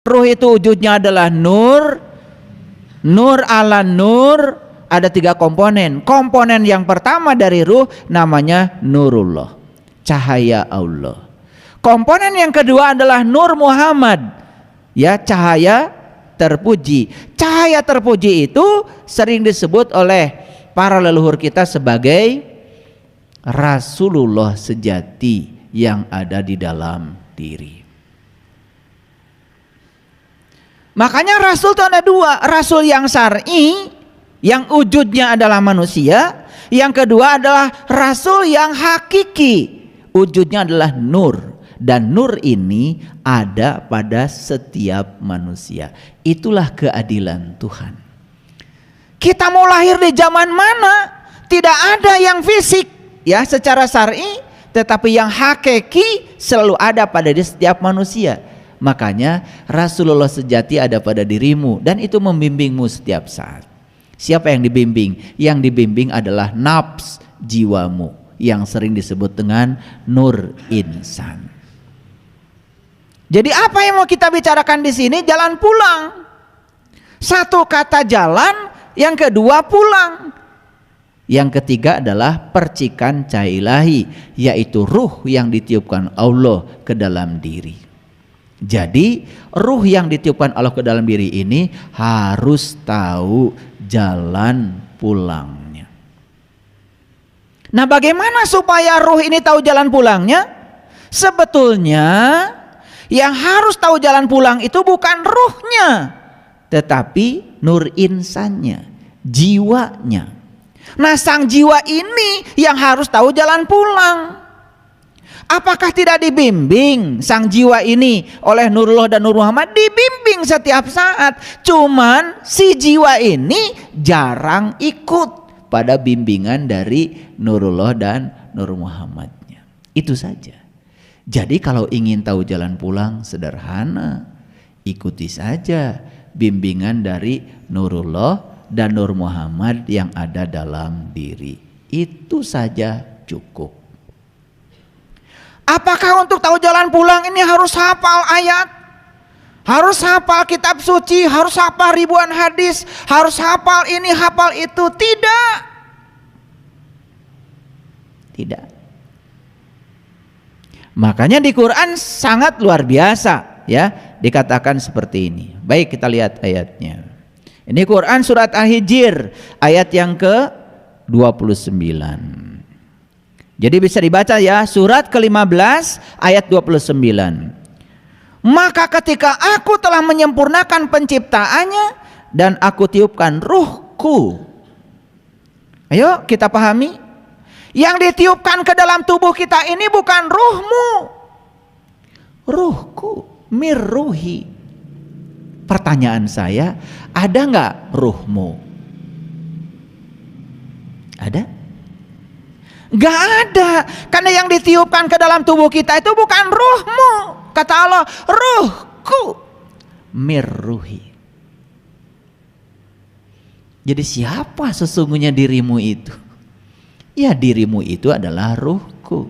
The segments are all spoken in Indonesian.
Ruh itu wujudnya adalah nur. Nur ala nur, ada 3 komponen. Komponen yang pertama dari ruh namanya nurullah, cahaya Allah. Komponen yang kedua adalah nur Muhammad, ya, cahaya terpuji. Cahaya terpuji itu sering disebut oleh para leluhur kita sebagai Rasulullah sejati yang ada di dalam diri. Makanya Rasul itu ada 2, Rasul yang syar'i, yang wujudnya adalah manusia. Yang kedua adalah Rasul yang hakiki, wujudnya adalah nur. Dan nur ini ada pada setiap manusia. Itulah keadilan Tuhan. Kita mau lahir di zaman mana, tidak ada yang fisik, ya, secara syar'i, tetapi yang hakiki selalu ada pada setiap manusia. Makanya Rasulullah sejati ada pada dirimu, dan itu membimbingmu setiap saat. Siapa yang dibimbing? Yang dibimbing adalah nafs, jiwamu, yang sering disebut dengan nur insan. Jadi apa yang mau kita bicarakan di sini? Jalan pulang. Satu kata jalan, yang kedua pulang. Yang ketiga adalah percikan cahaya ilahi, yaitu ruh yang ditiupkan Allah ke dalam diri. Jadi ruh yang ditiupkan Allah ke dalam diri ini harus tahu jalan pulangnya. Nah, bagaimana supaya ruh ini tahu jalan pulangnya? Sebetulnya yang harus tahu jalan pulang itu bukan ruhnya, tetapi nur insannya, jiwanya. Nah, sang jiwa ini yang harus tahu jalan pulang. Apakah tidak dibimbing sang jiwa ini oleh Nurullah dan Nur Muhammad? Dibimbing setiap saat. Cuman si jiwa ini jarang ikut pada bimbingan dari Nurullah dan Nur Muhammadnya. Itu saja. Jadi kalau ingin tahu jalan pulang sederhana, ikuti saja bimbingan dari Nurullah dan Nur Muhammad yang ada dalam diri. Itu saja cukup. Apakah untuk tahu jalan pulang ini harus hafal ayat? Harus hafal kitab suci? Harus hafal ribuan hadis? Harus hafal ini, hafal itu? Tidak. Tidak. Makanya di Quran sangat luar biasa, ya, dikatakan seperti ini. Baik, kita lihat ayatnya. Ini Quran surat Al-Hijr ayat yang ke-29. Jadi bisa dibaca, ya, surat ke-15 ayat 29. Maka ketika aku telah menyempurnakan penciptaannya dan aku tiupkan ruhku. Ayo kita pahami. Yang ditiupkan ke dalam tubuh kita ini bukan ruhmu. Ruhku, mirruhi. Pertanyaan saya, ada nggak ruhmu? Ada? Gak ada, karena yang ditiupkan ke dalam tubuh kita itu bukan ruhmu. Kata Allah, ruhku, mirruhi. Jadi siapa sesungguhnya dirimu itu? Ya, dirimu itu adalah ruhku.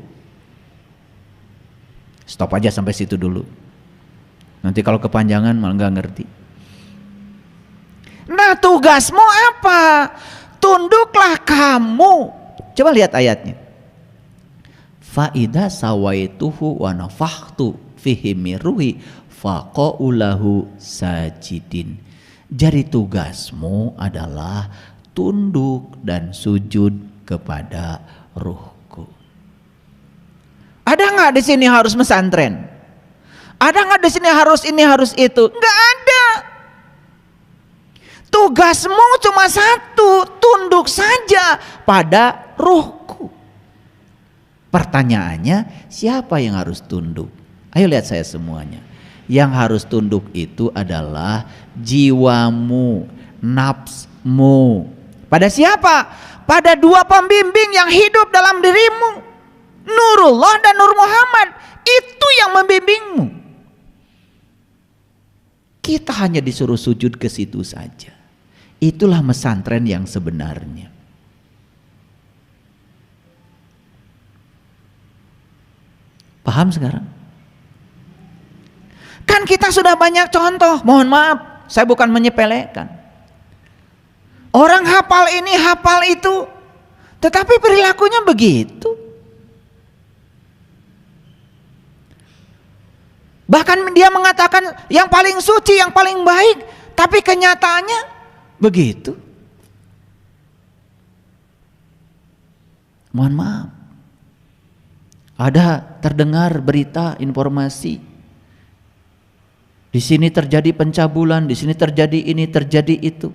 Stop aja sampai situ dulu. Nanti kalau kepanjangan malah gak ngerti. Nah, tugasmu apa? Tunduklah kamu. Coba lihat ayatnya. Fa idza sawaituhu wa nafakhtu fihi min ruhi faqaulahu sajidin. Jadi tugasmu adalah tunduk dan sujud kepada ruhku. Ada nggak di sini harus pesantren? Ada nggak di sini harus ini harus itu? Nggak ada. Tugasmu cuma satu, tunduk saja pada ruhku. Pertanyaannya, siapa yang harus tunduk? Ayo lihat saya semuanya. Yang harus tunduk itu adalah jiwamu, nafsmu. Pada siapa? Pada dua pembimbing yang hidup dalam dirimu, Nurullah dan Nur Muhammad. Itu yang membimbingmu. Kita hanya disuruh sujud ke situ saja. Itulah pesantren yang sebenarnya. Paham sekarang? Kan kita sudah banyak contoh, mohon maaf, saya bukan menyepelekan. Orang hafal ini, hafal itu, tetapi perilakunya begitu. Bahkan dia mengatakan yang paling suci, yang paling baik, tapi kenyataannya begitu. Mohon maaf. Ada terdengar berita, informasi. Di sini terjadi pencabulan, di sini terjadi ini, terjadi itu.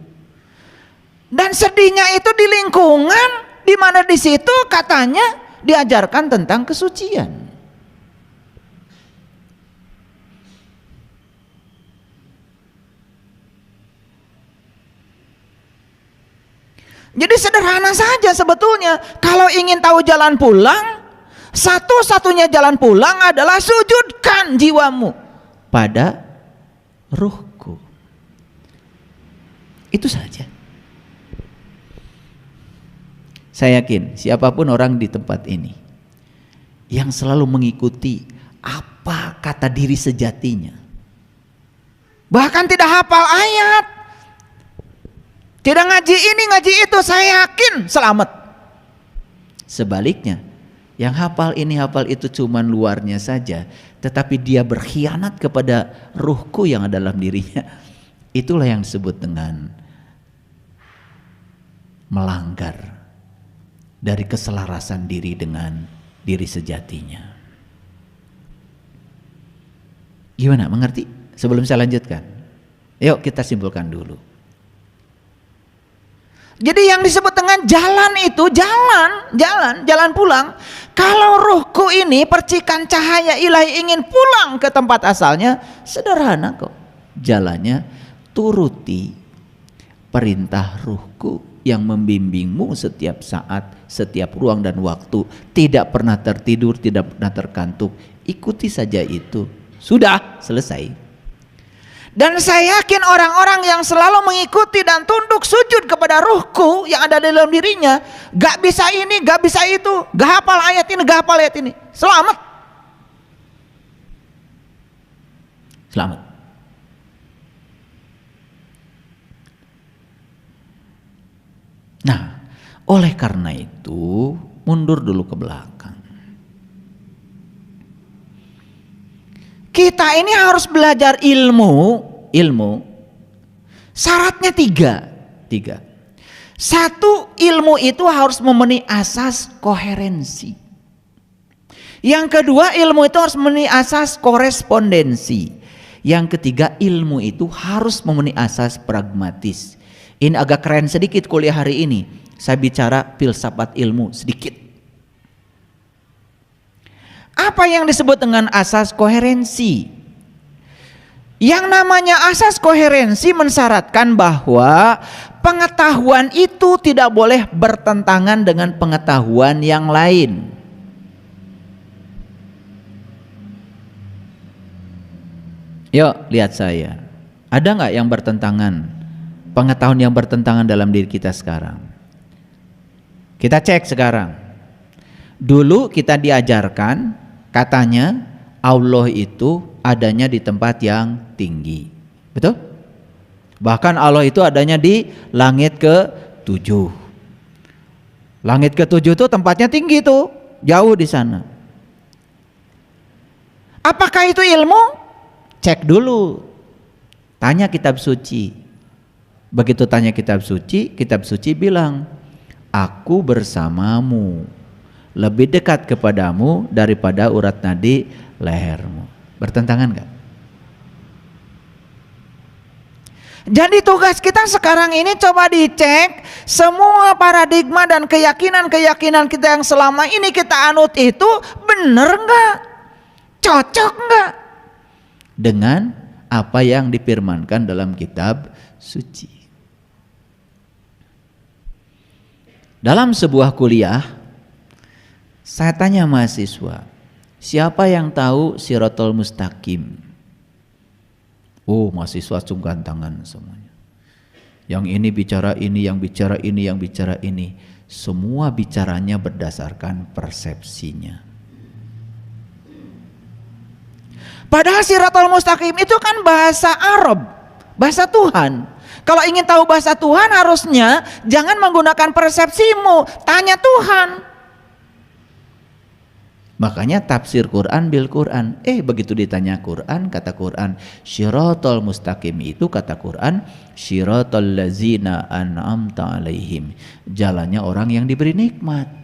Dan sedihnya itu di lingkungan di mana di situ katanya diajarkan tentang kesucian. Jadi sederhana saja sebetulnya. Kalau ingin tahu jalan pulang, satu-satunya jalan pulang adalah sujudkan jiwamu pada ruhku. Itu saja. Saya yakin siapapun orang di tempat ini yang selalu mengikuti apa kata diri sejatinya, bahkan tidak hafal ayat, tidak ngaji ini ngaji itu, saya yakin selamat. Sebaliknya, yang hafal ini hafal itu cuman luarnya saja, tetapi dia berkhianat kepada ruhku yang ada dalam dirinya. Itulah yang disebut dengan melanggar dari keselarasan diri dengan diri sejatinya. Gimana, mengerti? Sebelum saya lanjutkan, yuk kita simpulkan dulu. Jadi yang disebut dengan jalan itu jalan pulang. Kalau ruhku ini percikan cahaya ilahi ingin pulang ke tempat asalnya, sederhana kok. Jalannya turuti perintah ruhku yang membimbingmu setiap saat, setiap ruang dan waktu, tidak pernah tertidur, tidak pernah terkantuk. Ikuti saja itu, sudah selesai. Dan saya yakin orang-orang yang selalu mengikuti dan tunduk sujud kepada ruhku yang ada di dalam dirinya, gak bisa ini, gak bisa itu, gak hafal ayat ini, gak hafal ayat ini, selamat. Selamat. Nah, oleh karena itu mundur dulu ke belakang. Kita ini harus belajar ilmu. Syaratnya tiga. Satu, ilmu itu harus memenuhi asas koherensi. Yang kedua, ilmu itu harus memenuhi asas korespondensi. Yang ketiga, ilmu itu harus memenuhi asas pragmatis. Ini agak keren sedikit kuliah hari ini. Saya bicara filsafat ilmu sedikit. Apa yang disebut dengan asas koherensi? Yang namanya asas koherensi mensyaratkan bahwa pengetahuan itu tidak boleh bertentangan dengan pengetahuan yang lain. Yuk lihat saya. Ada nggak yang bertentangan? Pengetahuan yang bertentangan dalam diri kita sekarang. Kita cek sekarang. Dulu kita diajarkan katanya Allah itu adanya di tempat yang tinggi. Betul? Bahkan Allah itu adanya di langit ke-7. Langit ke-7 itu tempatnya tinggi tuh, jauh di sana. Apakah itu ilmu? Cek dulu. Tanya kitab suci. Begitu tanya kitab suci bilang, aku bersamamu, lebih dekat kepadamu daripada urat nadi lehermu. Bertentangan gak? Jadi tugas kita sekarang ini coba dicek semua paradigma dan keyakinan-keyakinan kita yang selama ini kita anut itu benar gak? Cocok gak? Dengan apa yang difirmankan dalam kitab suci. Dalam sebuah kuliah, saya tanya mahasiswa, siapa yang tahu Shirathul Mustaqim? Oh, mahasiswa sungkan tangan semuanya. Yang ini bicara ini, yang bicara ini, yang bicara ini. Semua bicaranya berdasarkan persepsinya. Padahal siratal mustaqim itu kan bahasa Arab, bahasa Tuhan. Kalau ingin tahu bahasa Tuhan harusnya jangan menggunakan persepsimu, tanya Tuhan. Makanya tafsir Quran bil Quran. Begitu ditanya Quran, kata Quran syiratal mustaqim itu, kata Quran syiratal lazina an'amta alaihim, jalannya orang yang diberi nikmat.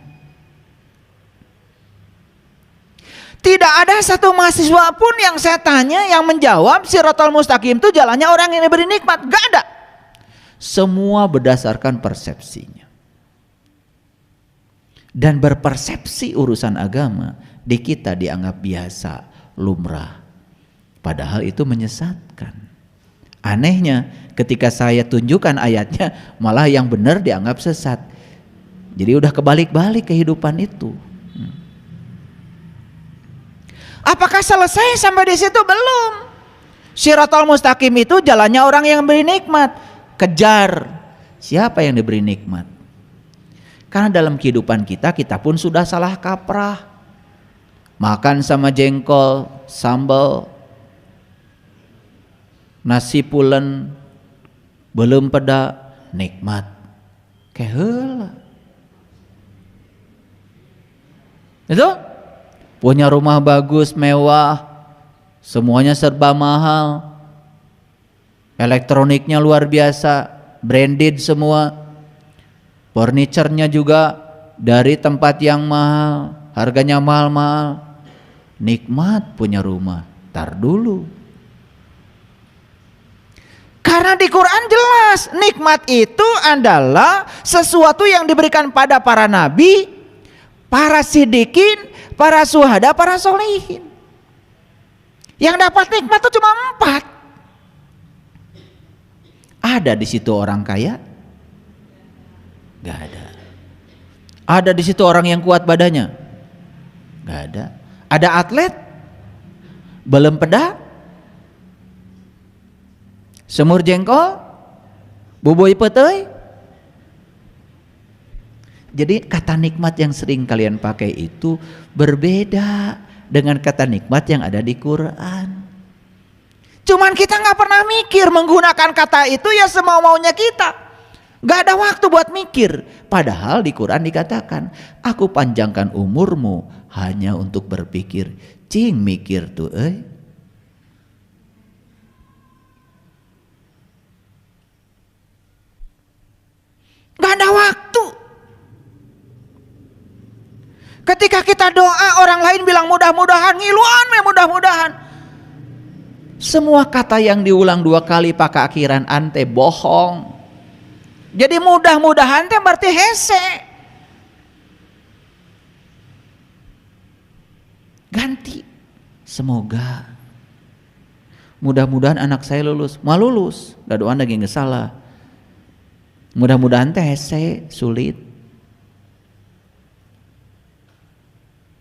Tidak ada satu mahasiswa pun yang saya tanya yang menjawab syiratal mustaqim itu jalannya orang yang diberi nikmat. Gak ada. Semua berdasarkan persepsinya. Dan berpersepsi urusan agama di kita dianggap biasa, lumrah. Padahal itu menyesatkan. Anehnya ketika saya tunjukkan ayatnya, malah yang benar dianggap sesat. Jadi udah kebalik-balik kehidupan itu. Apakah selesai sampai di situ? Belum. Syiratal mustaqim itu jalannya orang yang beri nikmat. Kejar siapa yang diberi nikmat. Karena dalam kehidupan kita pun sudah salah kaprah. Makan sama jengkol, sambal, nasi pulen, belum peda, nikmat. Keheula. Itu punya rumah bagus, mewah, semuanya serba mahal, elektroniknya luar biasa, branded semua. Furniturnya juga dari tempat yang mahal, harganya mahal-mahal. Nikmat punya rumah, tar dulu. Karena di Quran jelas nikmat itu adalah sesuatu yang diberikan pada para nabi, para siddiqin, para syuhada, para sholihin. Yang dapat nikmat itu cuma 4. Ada di situ orang kaya? Gak ada. Ada di situ orang yang kuat badannya? Gak ada. Ada atlet? Belum peda? Semur jengkol? Bubui petei? Jadi kata nikmat yang sering kalian pakai itu berbeda dengan kata nikmat yang ada di Quran. Cuman kita gak pernah mikir menggunakan kata itu ya semau-maunya kita. Gak ada waktu buat mikir. Padahal di Quran dikatakan, aku panjangkan umurmu hanya untuk berpikir. Cing mikir tuh Gak ada waktu. Ketika kita doa orang lain bilang mudah-mudahan, ngiluan mudah-mudahan. Semua kata yang diulang 2 kali pakai akhiran ante bohong. Jadi mudah-mudahan teh berarti hese. Ganti. Semoga. Mudah-mudahan anak saya lulus. Mau lulus. Da doa lagi nggak salah. Mudah-mudahan teh hese, sulit.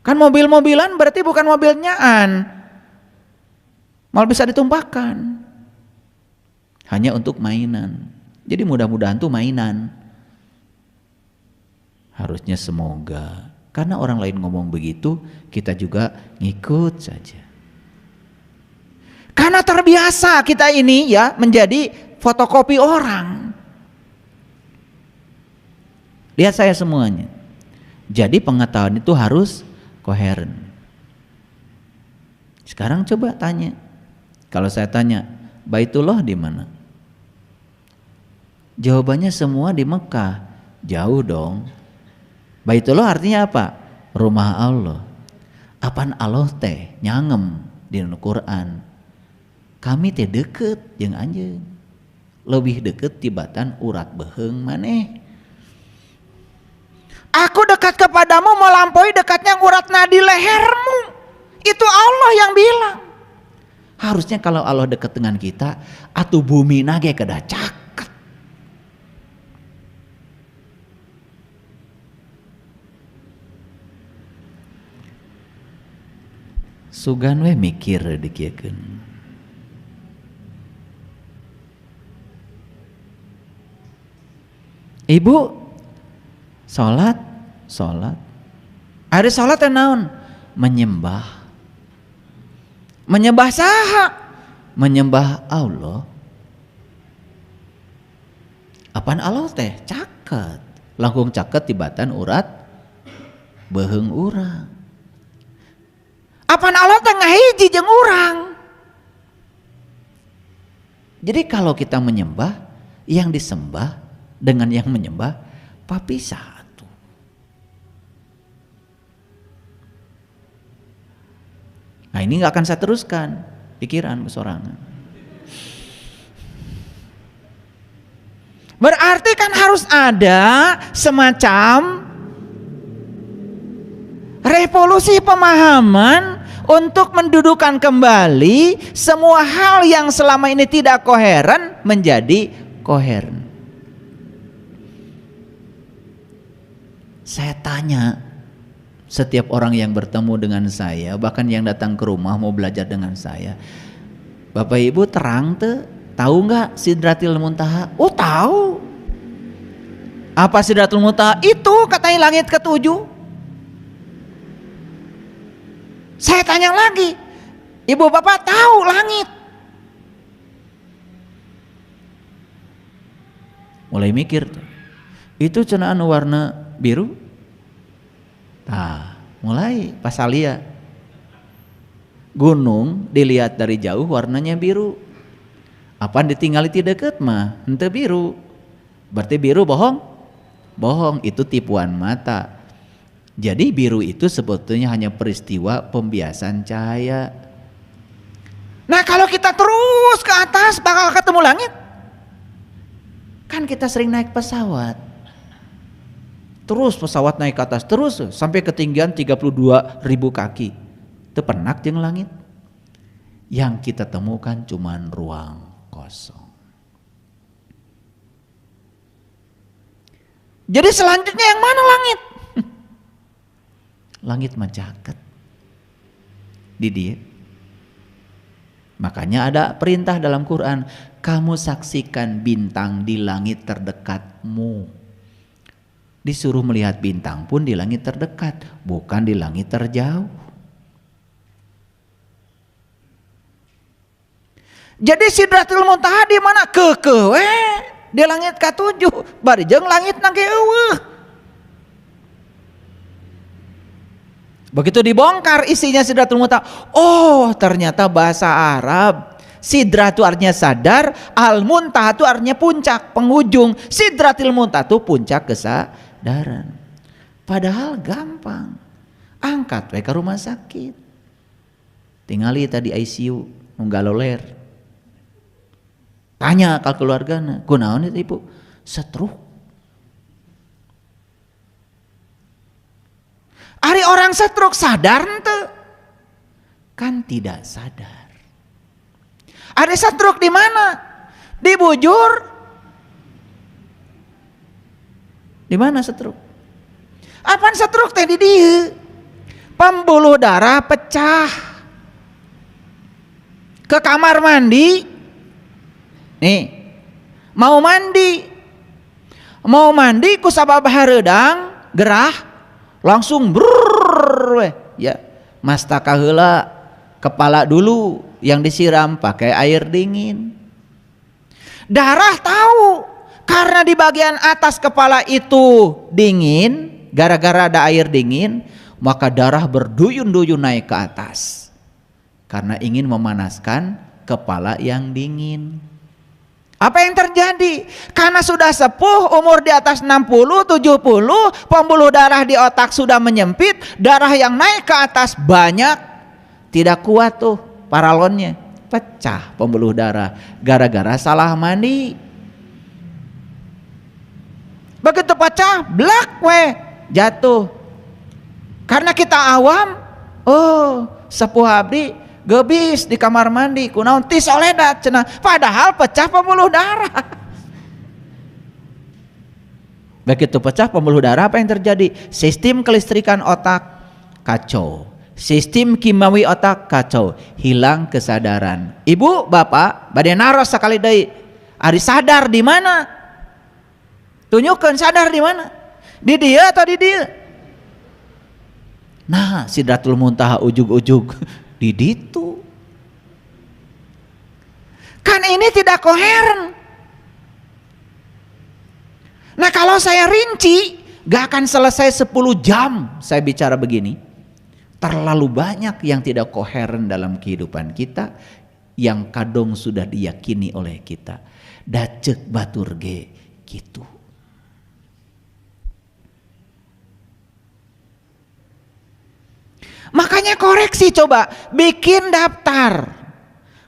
Kan mobil-mobilan berarti bukan mobil nyaan. Mal bisa ditumpahkan. Hanya untuk mainan. Jadi mudah-mudahan tuh mainan. Harusnya semoga. Karena orang lain ngomong begitu, kita juga ngikut saja. Karena terbiasa kita ini ya menjadi fotokopi orang. Lihat saya semuanya. Jadi pengetahuan itu harus koheren. Sekarang coba tanya. Kalau saya tanya, Baitullah di mana? Jawabannya semua di Mekah. Jauh dong. Baitullah artinya apa? Rumah Allah. Apaan Allah teh nyangem di Al-Quran. Kami teh deket jeung anjeun. Lebih deket tibatan urat beheung maneh. Aku dekat kepadamu melampaui dekatnya urat nadi lehermu. Itu Allah yang bilang. Harusnya kalau Allah dekat dengan kita, atuh bumi nage kedah caket. Sugan we mikir dikieukeun. Ibu salat. Ada salat teh naon? Menyembah. Menyembah saha? Menyembah Allah. Apaan Allah teh? Caket. Langkung caket tibatan urat beheung urang. Apaan Allah teh ngahiji jeung urang. Jadi kalau kita menyembah, yang disembah dengan yang menyembah papisah. Nah ini gak akan saya teruskan pikiran kesorangan. Berarti kan harus ada semacam revolusi pemahaman untuk mendudukan kembali semua hal yang selama ini tidak koheren menjadi koheren. Saya tanya setiap orang yang bertemu dengan saya, bahkan yang datang ke rumah mau belajar dengan saya, Bapak Ibu terang tahu nggak Sidratil Muntaha? Oh tahu. Apa Sidratil Muntaha? Itu katanya langit ketujuh. Saya tanya lagi, Ibu Bapak tahu langit? Mulai mikir tuh. Itu cenaan warna biru. Nah, mulai pas lihat gunung dilihat dari jauh warnanya biru. Apaan ditinggali ti deket mah henteu biru. Berarti biru bohong? Bohong, itu tipuan mata. Jadi biru itu sebetulnya hanya peristiwa pembiasan cahaya. Nah, kalau kita terus ke atas bakal ketemu langit. Kan kita sering naik pesawat. Terus pesawat naik ke atas terus sampai ketinggian 32.000 kaki. Itu penak jeung langit. Yang kita temukan cuman ruang kosong. Jadi selanjutnya yang mana langit? Langit mencaket. Di dia. Makanya ada perintah dalam Quran, kamu saksikan bintang di langit terdekatmu. Disuruh melihat bintang pun di langit terdekat, bukan di langit terjauh. Jadi Sidratul Muntaha di mana? Kekewe di langit ke-7, bari jeung langit nage eueuh. Begitu dibongkar isinya Sidratul Muntaha, oh ternyata bahasa Arab. Sidra itu artinya sadar, Al-Muntaha itu artinya puncak, penghujung. Sidratil Muntaha itu puncak kesadaran. Padahal gampang. Angkat we ke rumah sakit. Tingali tadi ICU nunggaloler. Tanya ke keluargana, kunaon itu Ibu? Stroke. Ari orang stroke sadar ente? Kan tidak sadar. Ada stroke di mana? Di bujur. Di mana stroke? Apaan stroke teh di dieu? Pembuluh darah pecah. Ke kamar mandi. Nih. Mau mandi. Mau mandi ku sabab hareudang, gerah, langsung brrrr we, ya. Mastaka heula, kepala dulu yang disiram pakai air dingin. Darah tahu karena di bagian atas kepala itu dingin, gara-gara ada air dingin, maka darah berduyun-duyun naik ke atas karena ingin memanaskan kepala yang dingin. Apa yang terjadi? Karena sudah sepuh, umur di atas 60, 70, pembuluh darah di otak sudah menyempit, darah yang naik ke atas banyak, tidak kuat tuh paralonnya, pecah pembuluh darah gara-gara salah mandi. Begitu pecah, blak we, jatuh. Karena kita awam, oh sepuh abdi gebis di kamar mandi, kunaon ti soledat cenah, padahal pecah pembuluh darah. Begitu pecah pembuluh darah, apa yang terjadi? Sistem kelistrikan otak kacau. Sistem kimiawi otak kacau, hilang kesadaran. Ibu, bapak, bade naros sakali deui. Ari sadar di mana? Tunjukkeun sadar di mana? Di dia atau di dia? Nah, Sidratul Muntaha ujug-ujug di ditu. ini tidak koheren. Nah kalau saya rinci, gak akan selesai 10 jam saya bicara begini. Terlalu banyak yang tidak koheren dalam kehidupan kita, yang kadang sudah diyakini oleh kita. Dacek batur ge gitu. Makanya koreksi, coba bikin daftar.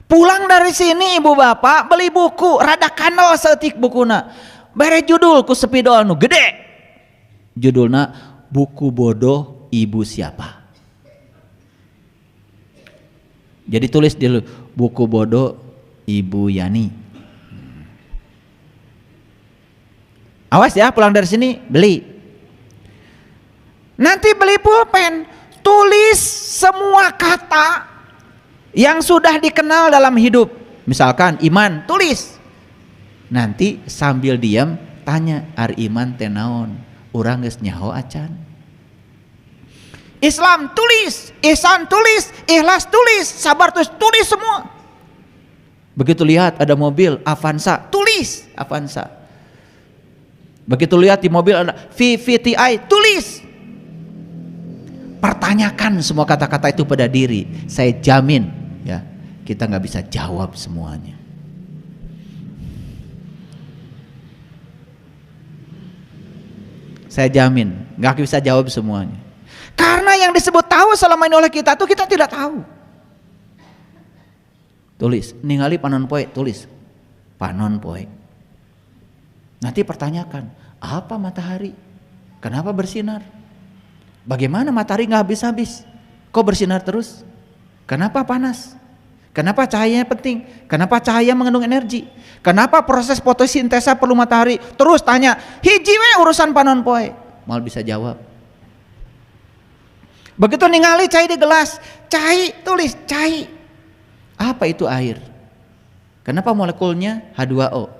Pulang dari sini ibu bapak beli buku, rada kandol setik bukuna. Bare judul ku sepidol nu gede. Judulna buku bodoh ibu siapa. Jadi tulis dulu buku bodoh ibu Yani. Awas ya, pulang dari sini beli. Nanti beli pulpen, tulis semua kata yang sudah dikenal dalam hidup. Misalkan iman, tulis. Nanti sambil diam tanya, ari iman teh naon? Urang geus nyaho acan. Islam tulis, ihsan tulis, ikhlas tulis, sabar tulis semua. Begitu lihat ada mobil Avanza, tulis Avanza. Begitu lihat di mobil ada VVTi, tulis. Pertanyakan semua kata-kata itu pada diri. Saya jamin ya, kita nggak bisa jawab semuanya. Saya jamin nggak bisa jawab semuanya. Karena yang disebut tahu selama ini oleh kita tuh kita tidak tahu. Tulis, ningali panon poe, tulis panon poe. Nanti pertanyakan, apa matahari? Kenapa bersinar? Bagaimana matahari nggak habis-habis? Kok bersinar terus? Kenapa panas? Kenapa cahayanya penting? Kenapa cahaya mengandung energi? Kenapa proses fotosintesa perlu matahari? Terus tanya, hiji we urusan panon poe. Mal bisa jawab. Begitu ningali cai di gelas, cai, tulis cai. Apa itu air? Kenapa molekulnya H2O?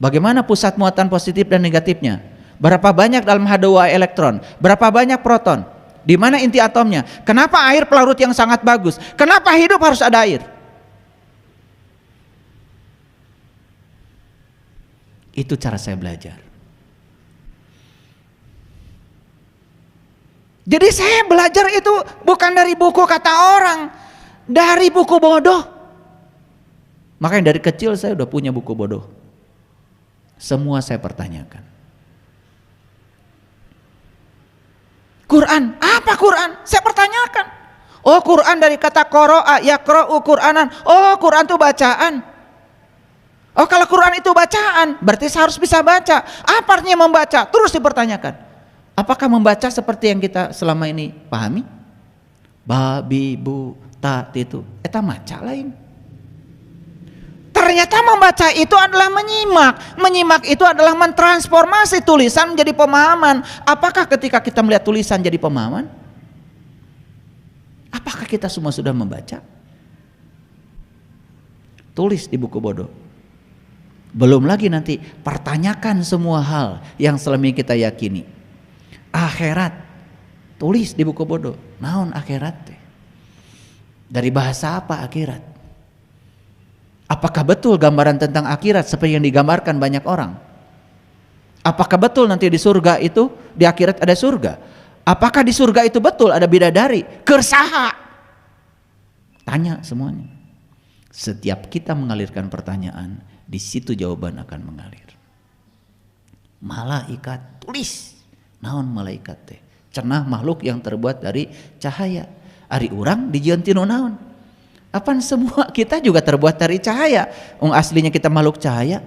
Bagaimana pusat muatan positif dan negatifnya? Berapa banyak dalam H2O elektron? Berapa banyak proton? Di mana inti atomnya? Kenapa air pelarut yang sangat bagus? Kenapa hidup harus ada air? Itu cara saya belajar. Jadi saya belajar itu bukan dari buku kata orang, dari buku bodoh. Makanya dari kecil saya udah punya buku bodoh. Semua saya pertanyakan. Quran, apa Quran? Saya pertanyakan. Oh Quran dari kata qara'a, yaqra'u Qur'anan. Oh Quran itu bacaan. Oh kalau Quran itu bacaan, berarti saya harus bisa baca. Apa artinya membaca? Terus dipertanyakan. Apakah membaca seperti yang kita selama ini pahami? Babi, bu, ta, itu. Eta maca lain. Ternyata membaca itu adalah menyimak. Menyimak itu adalah mentransformasi tulisan menjadi pemahaman. Apakah ketika kita melihat tulisan jadi pemahaman? Apakah kita semua sudah membaca? Tulis di buku bodoh. Belum lagi nanti pertanyakan semua hal yang selama ini kita yakini. Akhirat, tulis di buku bodoh. Naon akhirat teh? Dari bahasa apa akhirat? Apakah betul gambaran tentang akhirat seperti yang digambarkan banyak orang? Apakah betul nanti di surga itu, di akhirat ada surga? Apakah di surga itu betul ada bidadari? Kersaha? Tanya semuanya. Setiap kita mengalirkan pertanyaan, di situ jawaban akan mengalir. Malaikat, tulis. Naon malaikat teh? Cenah makhluk yang terbuat dari cahaya. Ari urang dijieun tinu naon? Apaan semua kita juga terbuat dari cahaya. Aslinya kita makhluk cahaya.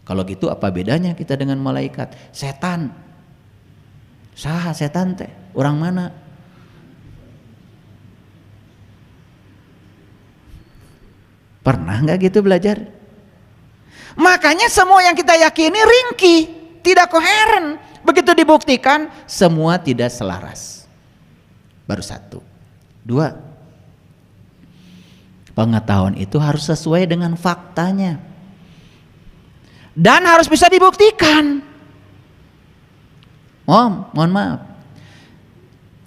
Kalau gitu apa bedanya kita dengan malaikat? Setan. Saha setan teh? Orang mana? Pernah nggak gitu belajar? Makanya semua yang kita yakini ringkih, tidak koheren. Begitu dibuktikan semua tidak selaras. Baru satu. Dua, pengetahuan itu harus sesuai dengan faktanya dan harus bisa dibuktikan. Mohon maaf,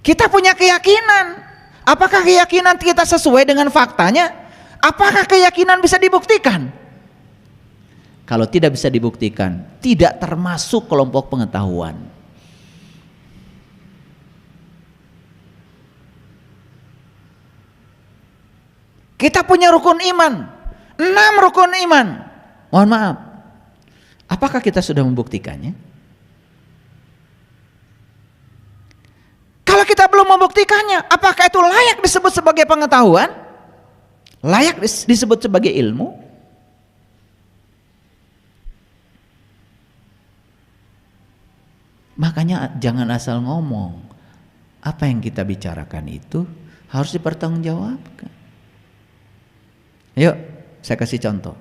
kita punya keyakinan. Apakah keyakinan kita sesuai dengan faktanya? Apakah keyakinan bisa dibuktikan? Kalau tidak bisa dibuktikan, tidak termasuk kelompok pengetahuan. Kita punya rukun iman, 6 rukun iman. Mohon maaf, apakah kita sudah membuktikannya? Kalau kita belum membuktikannya, apakah itu layak disebut sebagai pengetahuan? Layak disebut sebagai ilmu? Makanya jangan asal ngomong. Apa yang kita bicarakan itu harus dipertanggungjawabkan. Yuk, saya kasih contoh.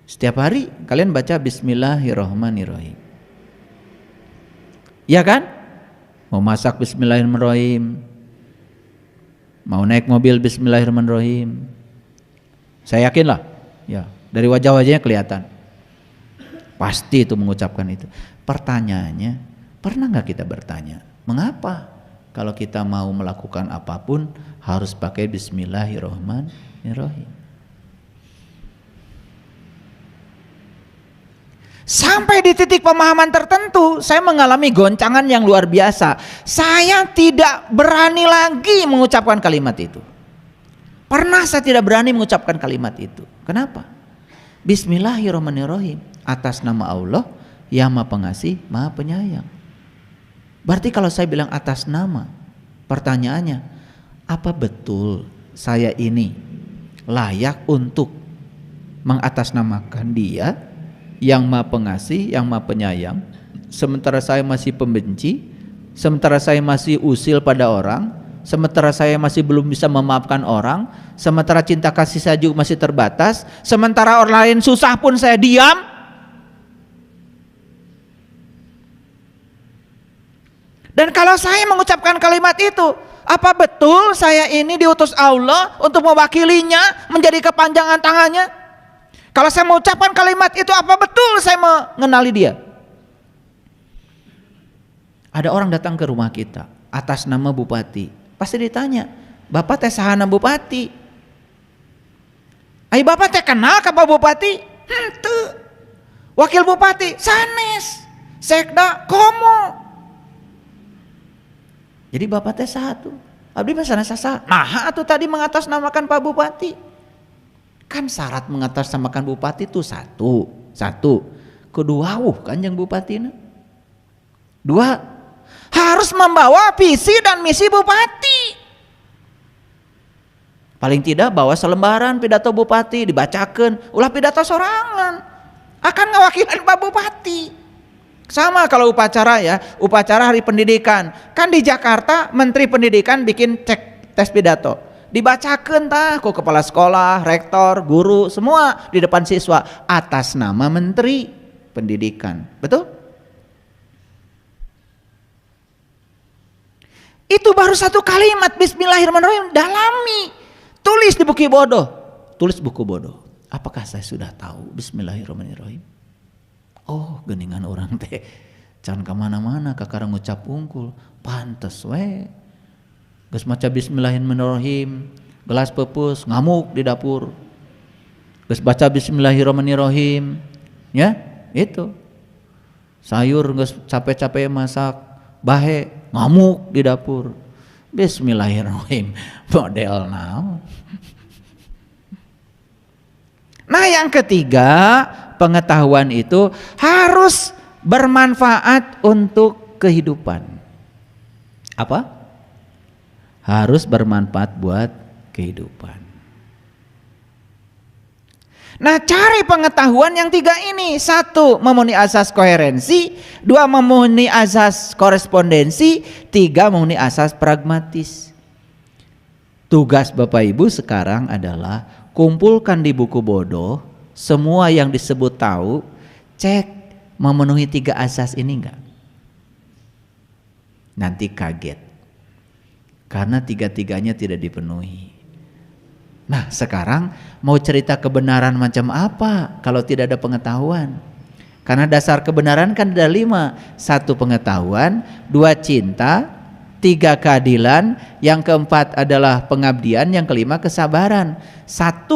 Setiap hari kalian baca Bismillahirrahmanirrahim. Iya kan? Mau masak Bismillahirrahmanirrahim, mau naik mobil Bismillahirrahmanirrahim. Saya yakin lah, ya, dari wajah-wajahnya kelihatan. Pasti itu mengucapkan itu. Pertanyaannya, pernah nggak kita bertanya, mengapa kalau kita mau melakukan apapun harus pakai Bismillahirrahmanirrahim? Sampai di titik pemahaman tertentu, saya mengalami goncangan yang luar biasa. Saya tidak berani lagi mengucapkan kalimat itu. Pernah saya tidak berani mengucapkan kalimat itu. Kenapa? Bismillahirrahmanirrahim, atas nama Allah yang Maha Pengasih, Maha Penyayang. Berarti kalau saya bilang atas nama, pertanyaannya, apa betul saya ini layak untuk mengatasnamakan Dia yang Maha Pengasih, yang Maha Penyayang, sementara saya masih pembenci, sementara saya masih usil pada orang, sementara saya masih belum bisa memaafkan orang, sementara cinta kasih saya juga masih terbatas, sementara orang lain susah pun saya diam? Dan kalau saya mengucapkan kalimat itu, apa betul saya ini diutus Allah untuk mewakilinya, menjadi kepanjangan tangannya? Kalau saya mengucapkan kalimat itu, apa betul saya mengenali dia? Ada orang datang ke rumah kita atas nama bupati, pasti ditanya, Bapak teh sahana bupati? Ai Bapak teh kenal ka Pak Bupati? Henteu. Wakil bupati sanes, sekda komo. Jadi Bapak teh satu. Abdi mah sanes sasa. Nah, atuh tadi mengatasnamakan Pak Bupati. Kan syarat mengatasnamakan bupati itu satu, kedua kanjeng bupatina. 2, harus membawa visi dan misi bupati. Paling tidak bawa selembaran pidato bupati, dibacakan, ulah pidato sorangan, akan ngawakilan Pak Bupati. Sama kalau upacara ya, upacara hari pendidikan. Kan di Jakarta Menteri Pendidikan bikin cek tes pidato, dibacakan tah ku kepala sekolah, rektor, guru, semua di depan siswa atas nama Menteri Pendidikan. Betul? Itu baru satu kalimat Bismillahirrahmanirrahim, dalami. Tulis di buku bodoh. Tulis buku bodoh. Apakah saya sudah tahu Bismillahirrahmanirrahim? Oh, geningan orang teh can kemana-mana kakara ngucap unggul. Pantes we. Geus maca Bismillahirrahmanirrahim, gelas pepus, ngamuk di dapur. Geus baca Bismillahirrahmanirrahim, ya, itu. Sayur geus capek-capek masak, bahe, ngamuk di dapur. Bismillahirrahmanirrahim, model naon. Nah, yang ketiga, pengetahuan itu harus bermanfaat untuk kehidupan. Apa? Harus bermanfaat buat kehidupan. Nah, cari pengetahuan yang 3 ini. 1, memenuhi asas koherensi. 2, memenuhi asas korespondensi. 3, memenuhi asas pragmatis. Tugas Bapak Ibu sekarang adalah kumpulkan di buku bodoh semua yang disebut tahu, cek memenuhi 3 asas ini enggak. Nanti kaget karena 3-3-nya tidak dipenuhi. Nah, sekarang mau cerita kebenaran macam apa kalau tidak ada pengetahuan? Karena dasar kebenaran kan ada 5. 1, pengetahuan. 2, cinta. 3 keadilan, yang keempat adalah pengabdian, yang kelima kesabaran. 1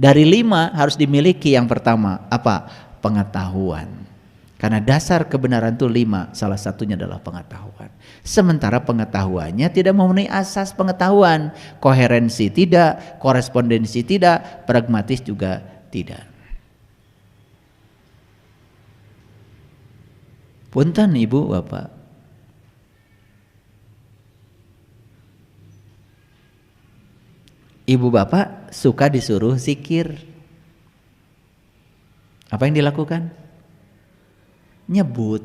dari 5 harus dimiliki. Yang pertama apa? Pengetahuan. Karena dasar kebenaran itu 5, salah satunya adalah pengetahuan. Sementara pengetahuannya tidak memenuhi asas pengetahuan, koherensi tidak, korespondensi tidak, pragmatis juga tidak. Punten Ibu Bapak. Ibu Bapak suka disuruh zikir. Apa yang dilakukan? Nyebut.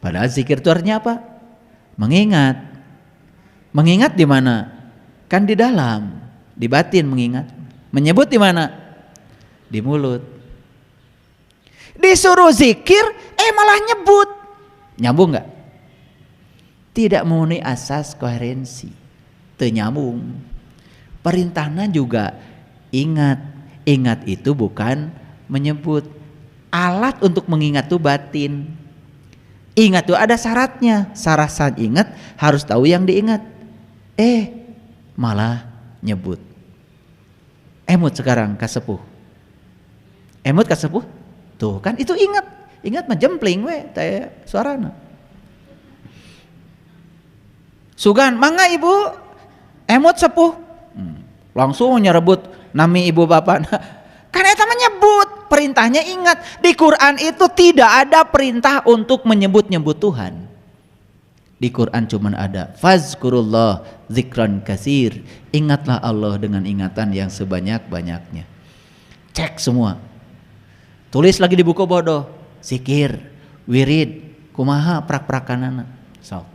Padahal zikir itu artinya apa? Mengingat. Mengingat di mana? Kan di dalam, di batin mengingat. Menyebut di mana? Di mulut. Disuruh zikir, malah nyebut. Nyambung nggak? Tidak memenuhi asas koherensi. Ternyambung. Perintahnya juga ingat. Ingat itu bukan menyebut. Alat untuk mengingat itu batin. Ingat itu ada syaratnya. Syarat saat ingat harus tahu yang diingat. Malah nyebut. Emut sekarang kasepuh. Emut kasepuh. Tuh kan itu ingat. Ingat mah jempling we taya suarana. Sugan, mangga Ibu. Emut sepuh. Langsung nyerebut nami ibu bapak. Kan eta mah nyebut, perintahnya ingat. Di Quran itu tidak ada perintah untuk menyebut-nyebut Tuhan. Di Quran cuma ada fazkurullah zikran katsir. Ingatlah Allah dengan ingatan yang sebanyak-banyaknya. Cek semua. Tulis lagi di buku bodoh. Zikir, wirid, kumaha prak-prakanana. So.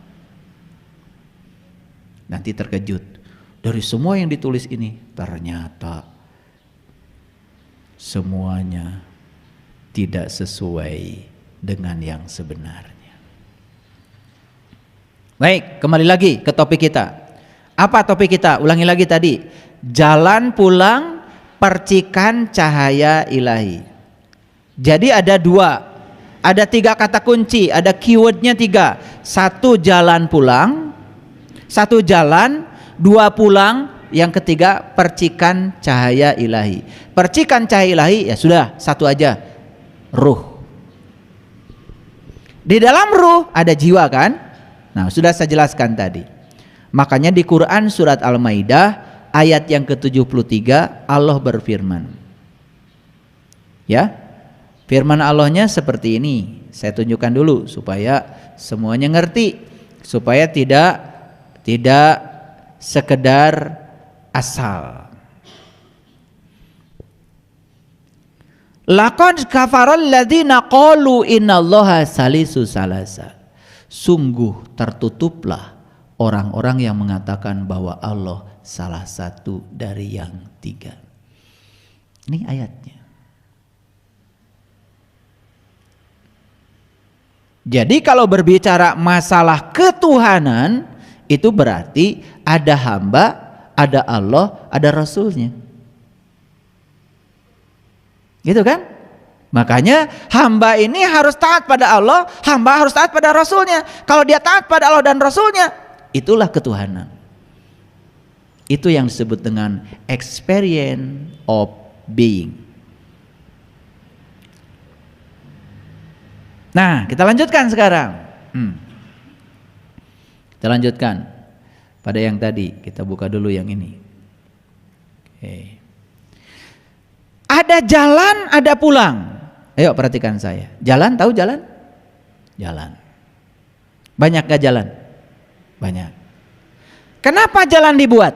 Nanti terkejut. Dari semua yang ditulis ini ternyata semuanya tidak sesuai dengan yang sebenarnya. Baik, kembali lagi ke topik kita. Apa topik kita? Ulangi lagi tadi. Jalan pulang percikan cahaya ilahi. Jadi ada 2, ada 3 kata kunci, ada keywordnya 3. 1 jalan pulang, 1 jalan, 2 pulang, yang ketiga percikan cahaya ilahi. Percikan cahaya ilahi ya sudah 1 aja, ruh. Di dalam ruh ada jiwa kan? Nah sudah saya jelaskan tadi. Makanya di Quran surat Al-Maidah ayat yang ke-73 Allah berfirman. Ya, firman Allahnya seperti ini. Saya tunjukkan dulu supaya semuanya ngerti, supaya tidak sekedar asal. Laqad kafaral ladzina qalu innallaha salisu salasa. Sungguh tertutuplah orang-orang yang mengatakan bahwa Allah salah satu dari yang 3. Ini ayatnya. Jadi kalau berbicara masalah ketuhanan, itu berarti ada hamba, ada Allah, ada Rasulnya. Gitu kan? Makanya hamba ini harus taat pada Allah, hamba harus taat pada Rasulnya. Kalau dia taat pada Allah dan Rasulnya, itulah ketuhanan. Itu yang disebut dengan experience of being. Nah, kita lanjutkan sekarang. Kita lanjutkan pada yang tadi. Kita buka dulu yang ini. Oke. Ada jalan, ada pulang. Ayo perhatikan saya. Jalan, tahu jalan? Jalan. Banyak gak jalan? Banyak. Kenapa jalan dibuat?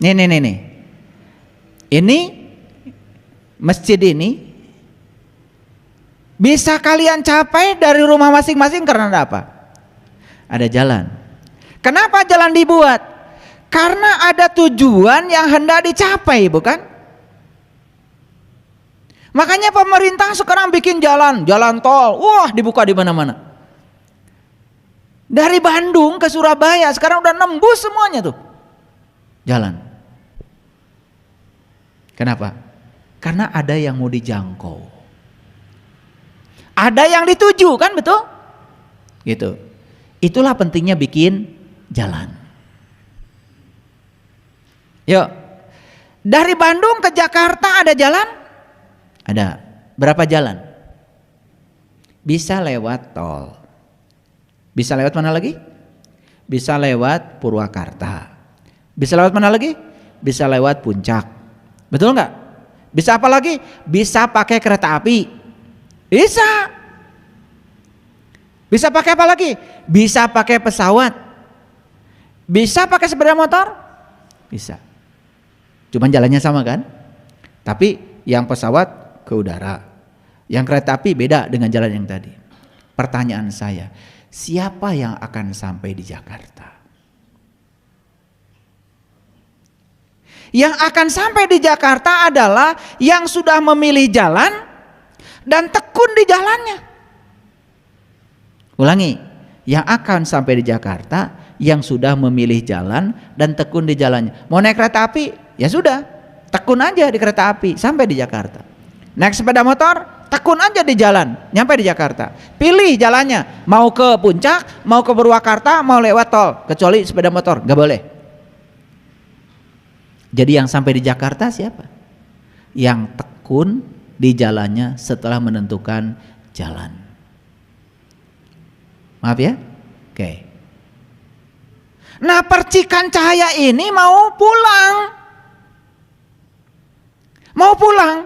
Nih. Ini masjid ini bisa kalian capai dari rumah masing-masing karena ada apa? Ada jalan. Kenapa jalan dibuat? Karena ada tujuan yang hendak dicapai, bukan? Makanya pemerintah sekarang bikin jalan tol. Wah, dibuka di mana-mana. Dari Bandung ke Surabaya sekarang udah nembus semuanya tuh. Jalan. Kenapa? Karena ada yang mau dijangkau. Ada yang dituju, kan betul? Gitu. Itulah pentingnya bikin jalan. Yuk. Dari Bandung ke Jakarta ada jalan? Ada. Berapa jalan? Bisa lewat tol. Bisa lewat mana lagi? Bisa lewat Purwakarta. Bisa lewat mana lagi? Bisa lewat Puncak. Betul nggak? Bisa apa lagi? Bisa pakai kereta api. Bisa. Bisa pakai apa lagi? Bisa pakai pesawat. Bisa pakai sepeda motor? Bisa. Cuman jalannya sama kan? Tapi yang pesawat ke udara, yang kereta api beda dengan jalan yang tadi. Pertanyaan saya, siapa yang akan sampai di Jakarta? Yang akan sampai di Jakarta adalah yang sudah memilih jalan dan tekun di jalannya. Ulangi, yang akan sampai di Jakarta yang sudah memilih jalan dan tekun di jalannya. Mau naik kereta api? Ya sudah, tekun aja di kereta api sampai di Jakarta. Naik sepeda motor, tekun aja di jalan nyampe di Jakarta. Pilih jalannya, mau ke Puncak, mau ke Purwakarta, mau lewat tol, kecuali sepeda motor nggak boleh. Jadi yang sampai di Jakarta siapa? Yang tekun di jalannya setelah menentukan jalan. Maaf ya? Oke. Nah, percikan cahaya ini mau pulang. Mau pulang.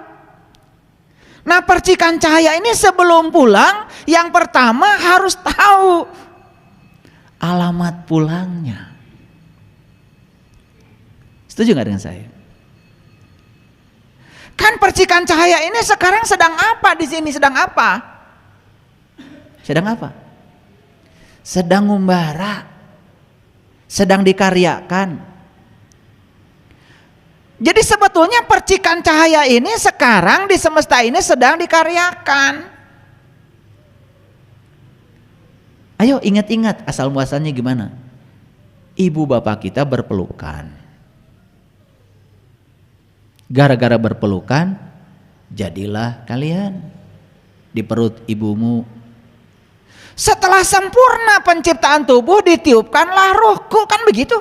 Nah, percikan cahaya ini sebelum pulang, yang pertama harus tahu alamat pulangnya. Setuju nggak dengan saya? Kan percikan cahaya ini sekarang sedang apa di sini? Sedang apa? Sedang apa? Sedang membara, sedang dikaryakan. Jadi sebetulnya percikan cahaya ini sekarang di semesta ini sedang dikaryakan. Ayo ingat-ingat asal muasalnya gimana? Ibu bapak kita berpelukan. Gara-gara berpelukan, jadilah kalian di perut ibumu. Setelah sempurna penciptaan tubuh, ditiupkanlah ruhku, kan begitu?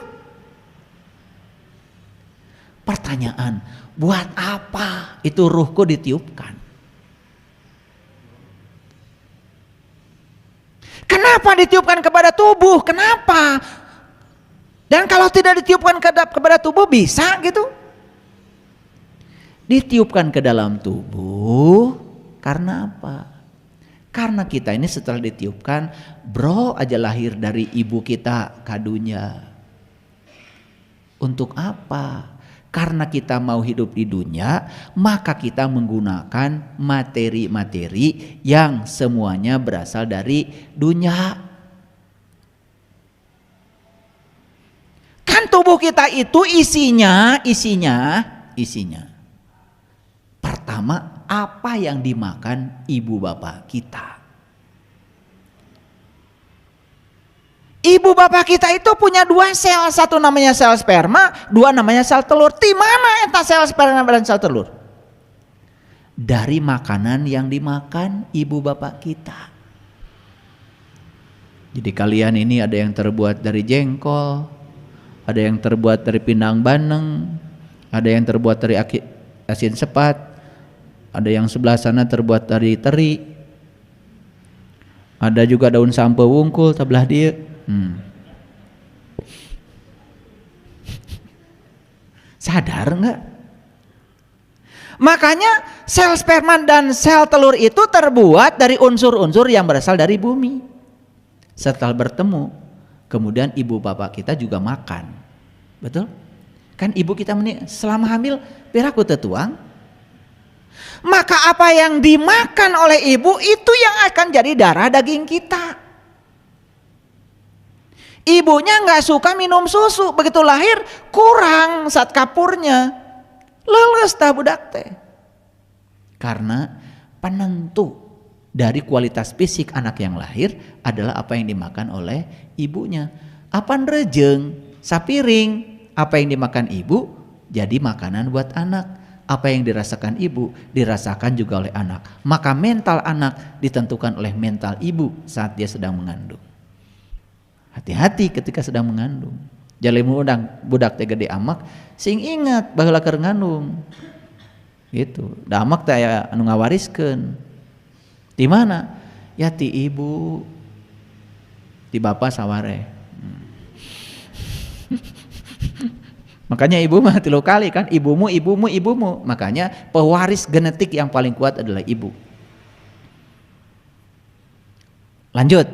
Pertanyaan, buat apa itu ruhku ditiupkan? Kenapa ditiupkan kepada tubuh? Kenapa? Dan kalau tidak ditiupkan kepada tubuh bisa gitu? Ditiupkan ke dalam tubuh karena apa? Karena kita ini setelah ditiupkan, bro aja lahir dari ibu kita kadunya. Untuk apa? Karena kita mau hidup di dunia, maka kita menggunakan materi-materi yang semuanya berasal dari dunia. Kan tubuh kita itu isinya. Pertama, apa yang dimakan ibu bapak kita. Ibu bapak kita itu punya dua sel, satu namanya sel sperma, dua namanya sel telur. Di mana eta sel sperma dan sel telur? Dari makanan yang dimakan ibu bapak kita. Jadi kalian ini ada yang terbuat dari jengkol, ada yang terbuat dari pindang bandeng, ada yang terbuat dari asin sepat, ada yang sebelah sana terbuat dari teri, ada juga daun sampe wungkul sebelah dia. Sadar enggak? Makanya sel sperma dan sel telur itu terbuat dari unsur-unsur yang berasal dari bumi. Setelah bertemu, kemudian ibu bapak kita juga makan. Betul? Kan ibu kita selama hamil piraku tetuang. Maka apa yang dimakan oleh ibu itu yang akan jadi darah daging kita. Ibunya nggak suka minum susu, begitu lahir kurang zat kapurnya, leles tah budak teh. Karena penentu dari kualitas fisik anak yang lahir adalah apa yang dimakan oleh ibunya. Apan rejeng, sapiring, apa yang dimakan ibu jadi makanan buat anak. Apa yang dirasakan ibu dirasakan juga oleh anak. Maka mental anak ditentukan oleh mental ibu saat dia sedang mengandung. Hati-hati ketika sedang mengandung. Jalimu udang budak teh gede amak sing ingat baheula keur ngandung. Gitu. Da amak teh aya anu ngawariskeun. Di mana? Ya ti ibu. Ti bapa saware. Makanya ibu mah 3 kali kan, ibumu. Makanya pewaris genetik yang paling kuat adalah ibu. Lanjut.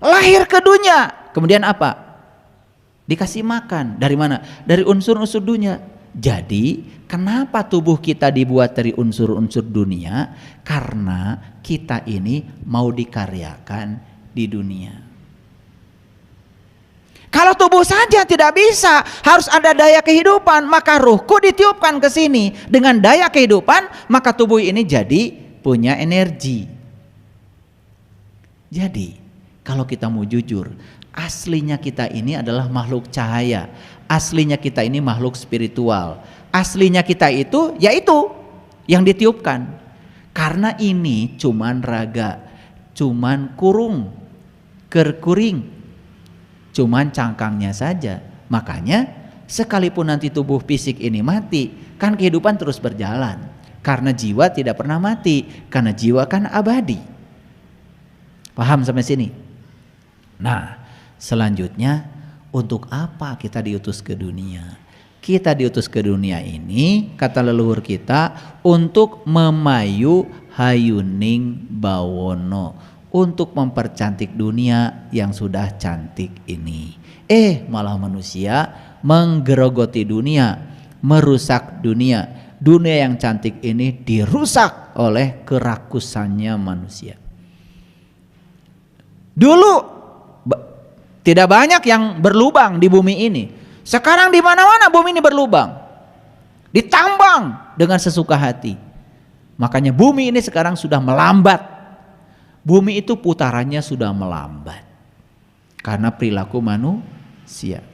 Lahir ke dunia. Kemudian apa? Dikasih makan. Dari mana? Dari unsur-unsur dunia. Jadi kenapa tubuh kita dibuat dari unsur-unsur dunia? Karena kita ini mau dikaryakan di dunia. Kalau tubuh saja tidak bisa, harus ada daya kehidupan, maka ruhku ditiupkan ke sini. Dengan daya kehidupan, maka tubuh ini jadi punya energi. Jadi, kalau kita mau jujur, aslinya kita ini adalah makhluk cahaya. Aslinya kita ini makhluk spiritual. Aslinya kita itu, yaitu yang ditiupkan. Karena ini cuman raga, cuman kurung, kerkuring. Cuman cangkangnya saja. Makanya sekalipun nanti tubuh fisik ini mati, kan kehidupan terus berjalan. Karena jiwa tidak pernah mati, karena jiwa kan abadi. Paham sampai sini? Nah, selanjutnya untuk apa kita diutus ke dunia? Kita diutus ke dunia ini, kata leluhur kita, untuk memayu hayuning bawono. Untuk mempercantik dunia yang sudah cantik ini. Malah manusia menggerogoti dunia, merusak dunia. Dunia yang cantik ini dirusak oleh kerakusannya manusia. Dulu tidak banyak yang berlubang di bumi ini. Sekarang di mana-mana bumi ini berlubang. Ditambang dengan sesuka hati. Makanya bumi ini sekarang sudah melambat. Bumi itu putarannya sudah melambat karena perilaku manusia.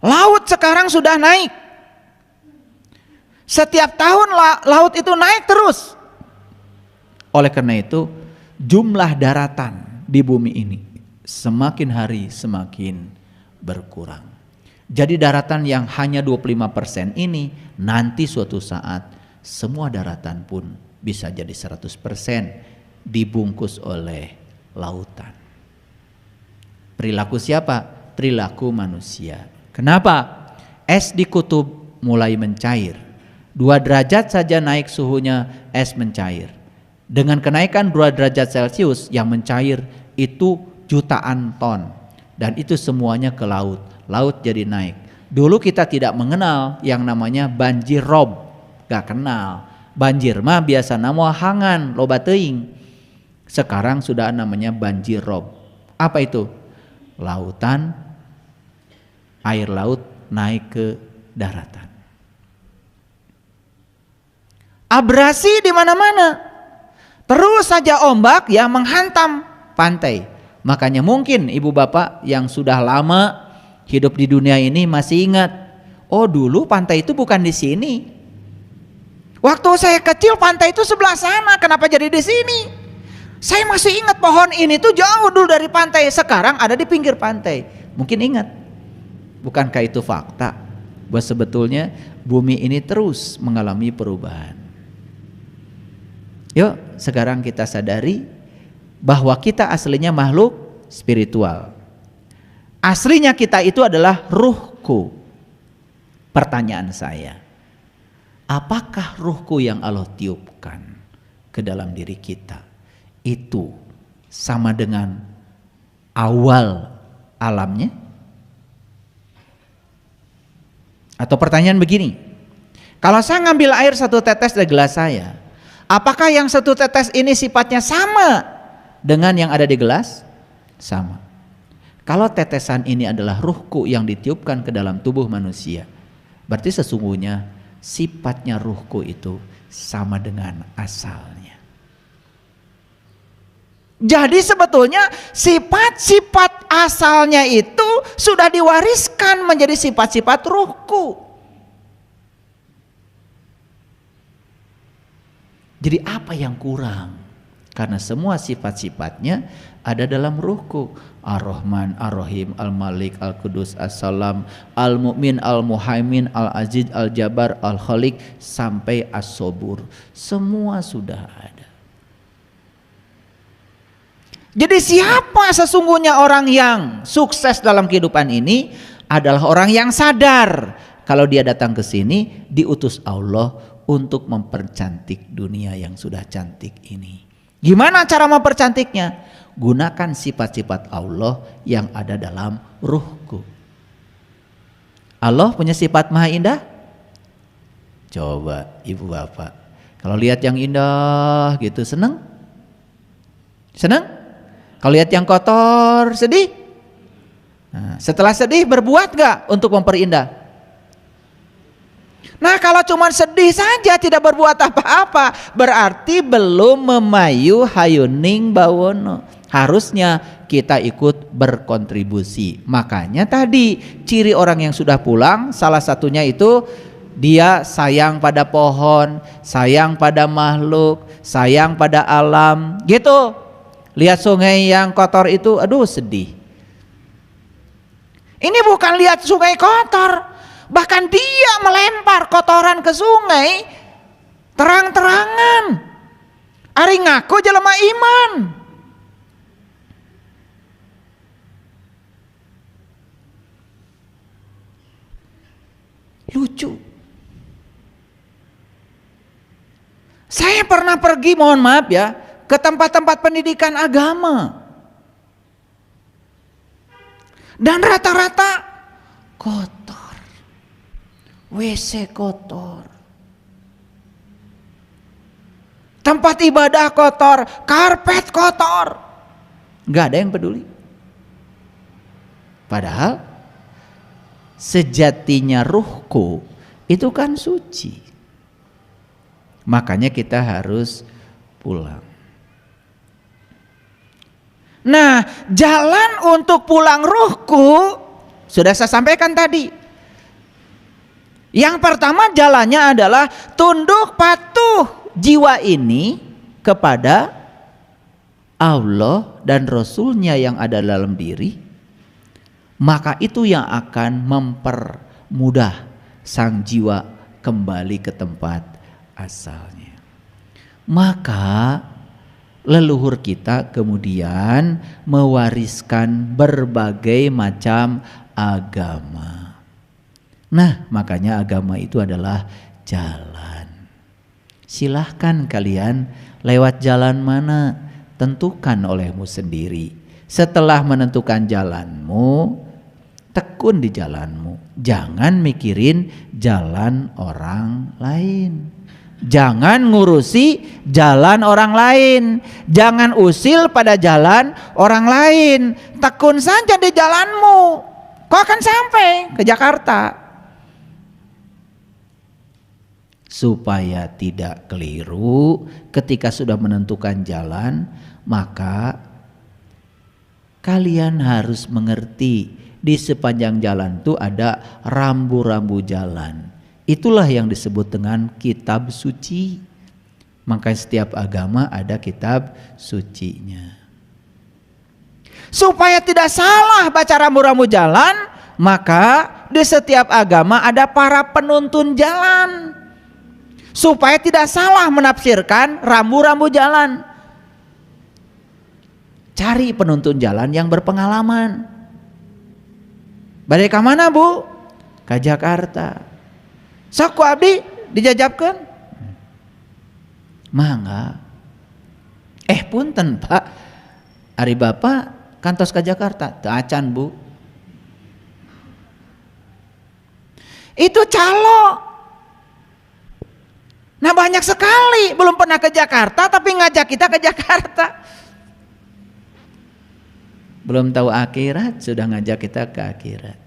Laut sekarang sudah naik. Setiap tahun laut itu naik terus. Oleh karena itu, jumlah daratan di bumi ini semakin hari semakin berkurang. Jadi daratan yang hanya 25% ini nanti suatu saat semua daratan pun bisa jadi 100% dibungkus oleh lautan. Perilaku siapa? Perilaku manusia. Kenapa? Es di kutub mulai mencair. 2 derajat saja naik suhunya, es mencair. Dengan kenaikan 2 derajat Celcius yang mencair itu jutaan ton. Dan itu semuanya ke laut. Laut jadi naik. Dulu kita tidak mengenal yang namanya banjir rob. Gak kenal. Banjir mah biasa nama hangan loba teuing. Sekarang sudah namanya banjir rob. Apa itu? Lautan, air laut naik ke daratan. Abrasi di mana-mana. Terus saja ombak yang menghantam pantai. Makanya mungkin ibu bapak yang sudah lama hidup di dunia ini masih ingat. Oh, dulu pantai itu bukan di sini. Waktu saya kecil pantai itu sebelah sana, kenapa jadi di sini? Saya masih ingat pohon ini tuh jauh dulu dari pantai, sekarang ada di pinggir pantai. Mungkin ingat. Bukankah itu fakta? Bahwa sebetulnya bumi ini terus mengalami perubahan. Yuk sekarang kita sadari bahwa kita aslinya makhluk spiritual. Aslinya kita itu adalah ruhku. Pertanyaan saya, apakah ruhku yang Allah tiupkan ke dalam diri kita itu sama dengan awal alamnya? Atau pertanyaan begini, kalau saya ngambil air 1 tetes dari gelas saya, apakah yang 1 tetes ini sifatnya sama dengan yang ada di gelas? Sama. Kalau tetesan ini adalah ruhku yang ditiupkan ke dalam tubuh manusia, berarti sesungguhnya sifatnya ruhku itu sama dengan asalnya. Jadi sebetulnya sifat-sifat asalnya itu sudah diwariskan menjadi sifat-sifat ruhku. Jadi apa yang kurang Karena semua sifat-sifatnya ada dalam ruhku. Ar-Rahman, Ar-Rahim, Al-Malik, Al-Qudus, As-Salam, Al-Mu'min, Al-Muhaimin, Al-Aziz, Al-Jabbar, Al-Khaliq sampai As-Sabur. Semua sudah ada. Jadi siapa sesungguhnya orang yang sukses dalam kehidupan ini? Adalah orang yang sadar kalau dia datang ke sini diutus Allah untuk mempercantik dunia yang sudah cantik ini. Gimana cara mempercantiknya? Gunakan sifat-sifat Allah yang ada dalam ruhku. Allah punya sifat maha indah? Coba ibu bapak, kalau lihat yang indah gitu seneng? Seneng? Kalau lihat yang kotor sedih? Nah, setelah sedih berbuat gak untuk memperindah? Nah kalau cuma sedih saja tidak berbuat apa-apa, berarti belum memayu hayuning bawono. Harusnya kita ikut berkontribusi. Makanya tadi ciri orang yang sudah pulang salah satunya itu dia sayang pada pohon, sayang pada makhluk, sayang pada alam gitu. Lihat sungai yang kotor itu aduh sedih. Ini bukan lihat sungai kotor, bahkan dia melempar kotoran ke sungai terang-terangan. Ari ngaku jelema iman. Lucu. Saya pernah pergi, mohon maaf ya, ke tempat-tempat pendidikan agama. Dan rata-rata kotor. WC kotor. Tempat ibadah kotor, karpet kotor. Gak ada yang peduli. Padahal sejatinya ruhku itu kan suci. Makanya kita harus pulang. Nah, jalan untuk pulang ruhku sudah saya sampaikan tadi. Yang pertama jalannya adalah tunduk patuh jiwa ini kepada Allah dan Rasulnya yang ada dalam diri. Maka itu yang akan mempermudah sang jiwa kembali ke tempat asalnya. Maka leluhur kita kemudian mewariskan berbagai macam agama. Nah, makanya agama itu adalah jalan. Silahkan kalian lewat jalan mana, tentukan olehmu sendiri. Setelah menentukan jalanmu, tekun di jalanmu. Jangan mikirin jalan orang lain. Jangan ngurusi jalan orang lain. Jangan usil pada jalan orang lain. Tekun saja di jalanmu. Kau akan sampai ke Jakarta. Supaya tidak keliru ketika sudah menentukan jalan, maka kalian harus mengerti di sepanjang jalan itu ada rambu-rambu jalan. Itulah yang disebut dengan kitab suci. Maka setiap agama ada kitab sucinya. Supaya tidak salah baca rambu-rambu jalan, maka di setiap agama ada para penuntun jalan. Supaya tidak salah menafsirkan rambu-rambu jalan. Cari penuntun jalan yang berpengalaman. Balik ke mana bu? Ke Jakarta. Sok ku abdi dijajabkeun. Mangga. Punten pak, ari bapak kantos ke Jakarta. Teu acan bu. Itu calo. Nah banyak sekali belum pernah ke Jakarta tapi ngajak kita ke Jakarta. Belum tahu akhirat sudah ngajak kita ke akhirat.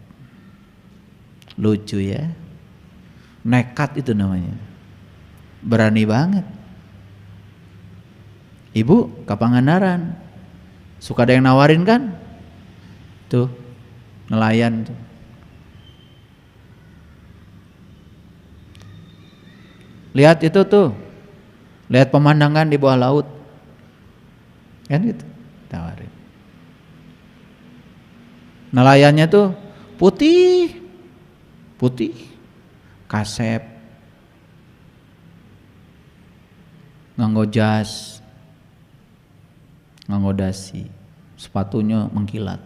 Lucu ya. Nekat itu namanya. Berani banget. Ibu ke Pangandaran. Suka ada yang nawarin kan? Tuh nelayan tuh. Lihat itu tuh. Lihat pemandangan di bawah laut. Kan gitu, tawarin. Nelayannya tuh putih, kasep, nganggo jas, nganggo dasi, sepatunya mengkilat.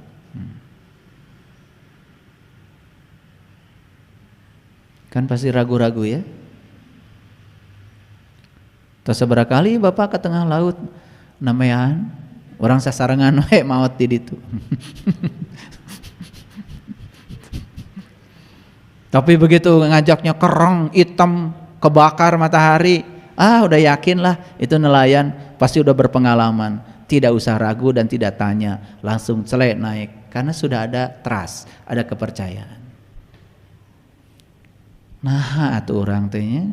Kan pasti ragu-ragu ya. Terus seberapa kali Bapak ke tengah laut namean orang sasarengan we maot di ditu. Tapi begitu ngajaknya kereng, hitam, kebakar matahari, udah yakin lah itu nelayan pasti udah berpengalaman, tidak usah ragu dan tidak tanya, langsung celek naik karena sudah ada trust, ada kepercayaan. Nah atuh orang tehnya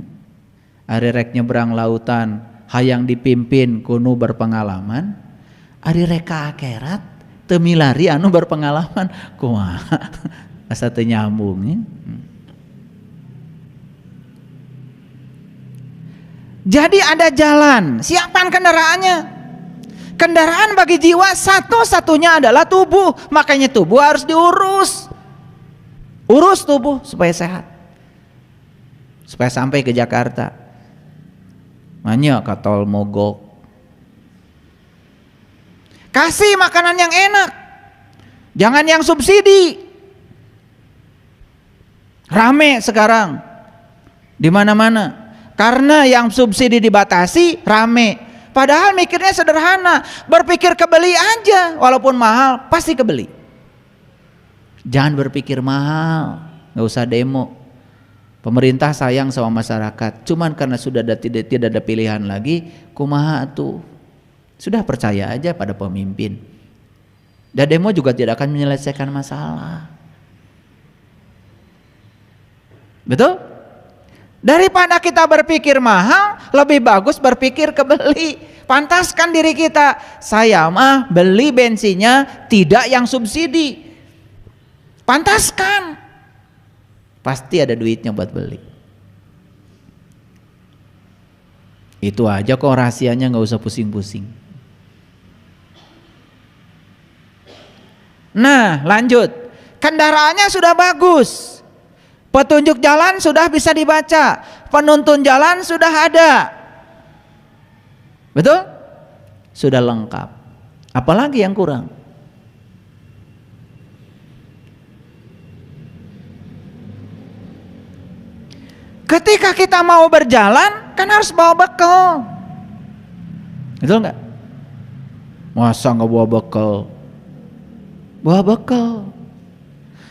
ari rek nyebrang lautan hayang dipimpin kuno berpengalaman, ari rek ka akhirat teu milari anu berpengalaman kumaha asa teu nyambung ya. Jadi ada jalan, siapkan kendaraannya. Kendaraan bagi jiwa satu-satunya adalah tubuh, makanya tubuh harus diurus. Urus tubuh supaya sehat, supaya sampai ke Jakarta. Makanya ke tol mogok. Kasih makanan yang enak, jangan yang subsidi. Rame sekarang di mana-mana. Karena yang subsidi dibatasi, rame. Padahal mikirnya sederhana, berpikir kebeli aja, walaupun mahal pasti kebeli. Jangan berpikir mahal, nggak usah demo. Pemerintah sayang sama masyarakat, cuman karena sudah tidak ada pilihan lagi, kumaha tuh. Sudah percaya aja pada pemimpin. Dan demo juga tidak akan menyelesaikan masalah. Betul? Daripada kita berpikir mahal, lebih bagus berpikir kebeli. Pantaskan diri kita, saya mah beli bensinnya tidak yang subsidi. Pantaskan, pasti ada duitnya buat beli. Itu aja kok rahasianya, nggak usah pusing-pusing. Nah lanjut, kendaraannya sudah bagus, petunjuk jalan sudah bisa dibaca, penuntun jalan sudah ada, betul? Sudah lengkap. Apalagi yang kurang? Ketika kita mau berjalan, kan harus bawa bekal, betul nggak? Masa nggak bawa bekal? Bawa bekal.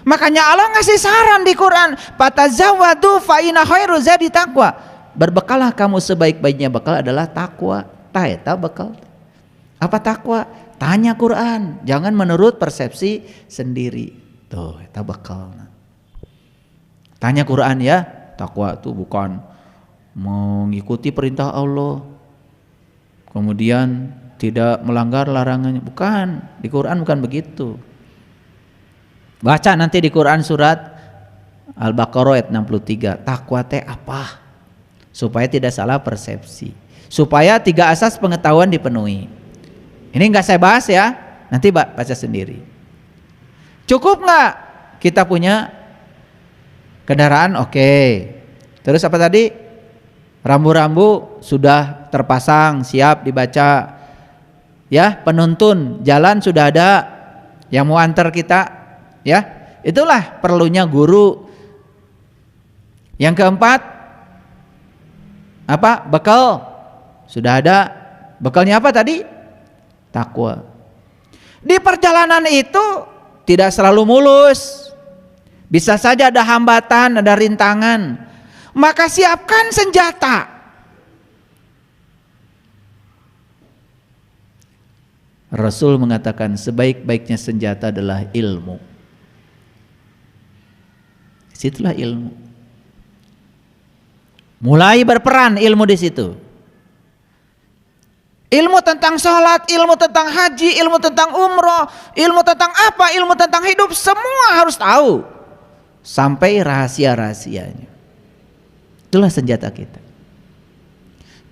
Makanya Allah ngasih saran di Quran, fatazawwadu fa inna khairu zadi taqwa. Berbekallah kamu, sebaik-baiknya bekal adalah takwa. Tah eta bekal. Apa takwa? Tanya Quran, jangan menurut persepsi sendiri. Tuh, eta bekal. Tanya Quran ya. Takwa itu bukan mengikuti perintah Allah, kemudian tidak melanggar larangannya. Bukan, di Quran bukan begitu. Baca nanti di Quran surat Al-Baqarah ayat 63. Takwa teh apa? Supaya tidak salah persepsi, supaya 3 asas pengetahuan dipenuhi. Ini enggak saya bahas ya, nanti baca sendiri. Cukup nggak kita punya kendaraan? Oke. Terus apa tadi? Rambu-rambu sudah terpasang, siap dibaca. Ya, penuntun jalan sudah ada yang mau antar kita. Ya, itulah perlunya guru. Yang keempat, apa? Bekal sudah ada. Bekalnya apa tadi? Takwa. Di perjalanan itu tidak selalu mulus, bisa saja ada hambatan, ada rintangan. Maka siapkan senjata. Rasul mengatakan sebaik-baiknya senjata adalah ilmu. Situlah ilmu. Mulai berperan ilmu di situ. Ilmu tentang sholat, ilmu tentang haji, ilmu tentang umroh, ilmu tentang apa, ilmu tentang hidup, semua harus tahu. Sampai rahasia-rahasianya. Itulah senjata kita.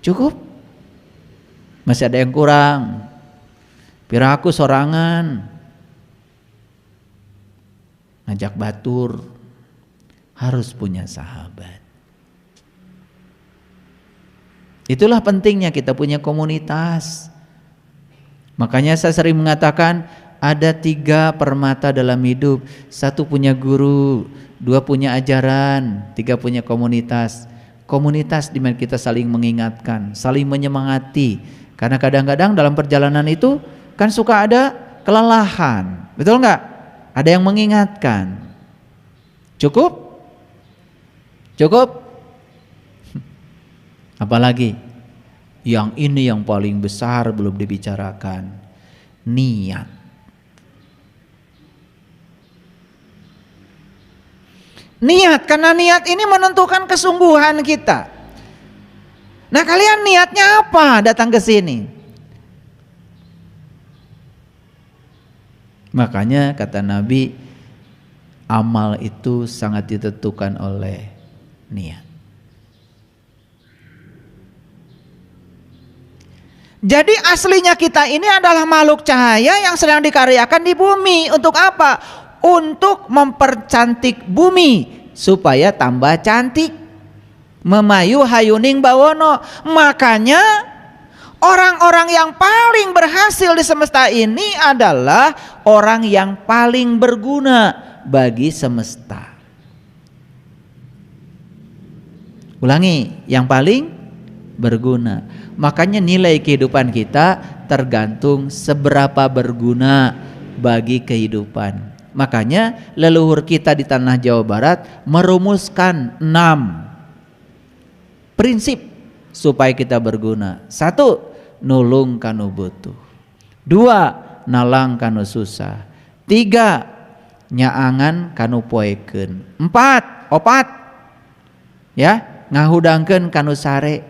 Cukup? Masih ada yang kurang? Piraku sorangan ngajak batur, harus punya sahabat. Itulah pentingnya kita punya komunitas. Makanya saya sering mengatakan ada 3 permata dalam hidup. 1 punya guru, 2 punya ajaran, 3 punya komunitas. Komunitas di mana kita saling mengingatkan, saling menyemangati. Karena kadang-kadang dalam perjalanan itu kan suka ada kelelahan, betul nggak? Ada yang mengingatkan. Cukup? Cukup? Apalagi yang ini yang paling besar belum dibicarakan, niat. Niat, karena niat ini menentukan kesungguhan kita. Nah, kalian niatnya apa datang ke sini? Makanya kata Nabi, amal itu sangat ditentukan oleh niat. Jadi aslinya kita ini adalah makhluk cahaya yang sedang dikaryakan di bumi. Untuk apa? Untuk mempercantik bumi supaya tambah cantik. Memayu hayuning bawono. Makanya orang-orang yang paling berhasil di semesta ini adalah orang yang paling berguna bagi semesta. Ulangi, yang paling berguna. Makanya nilai kehidupan kita tergantung seberapa berguna bagi kehidupan. Makanya leluhur kita di tanah Jawa Barat merumuskan 6 prinsip supaya kita berguna. 1, nulung kanu butuh. 2, nalang kanu susah. 3, nyaangan kanu poekeun. 4, opat ya, ngahudangkeun kanu sare.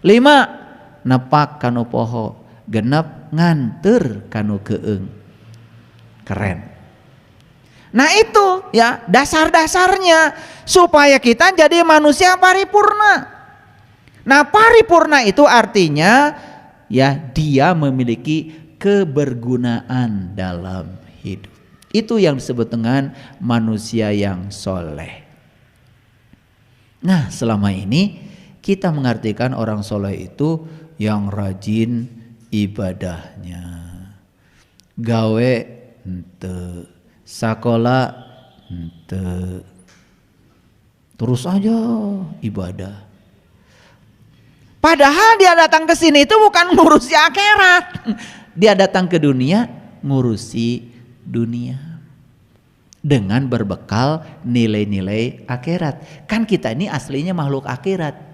5, nepak kanu poho. 6, nganter kanu keung. Keren. Nah itu ya dasar-dasarnya supaya kita jadi manusia paripurna. Nah paripurna itu artinya ya dia memiliki kebergunaan dalam hidup. Itu yang disebut dengan manusia yang soleh. Nah selama ini kita mengartikan orang soleh itu yang rajin ibadahnya, gawe ente, sakola ente, terus aja ibadah. Padahal dia datang ke sini itu bukan ngurusi akhirat, dia datang ke dunia ngurusi dunia dengan berbekal nilai-nilai akhirat. Kan kita ini aslinya makhluk akhirat.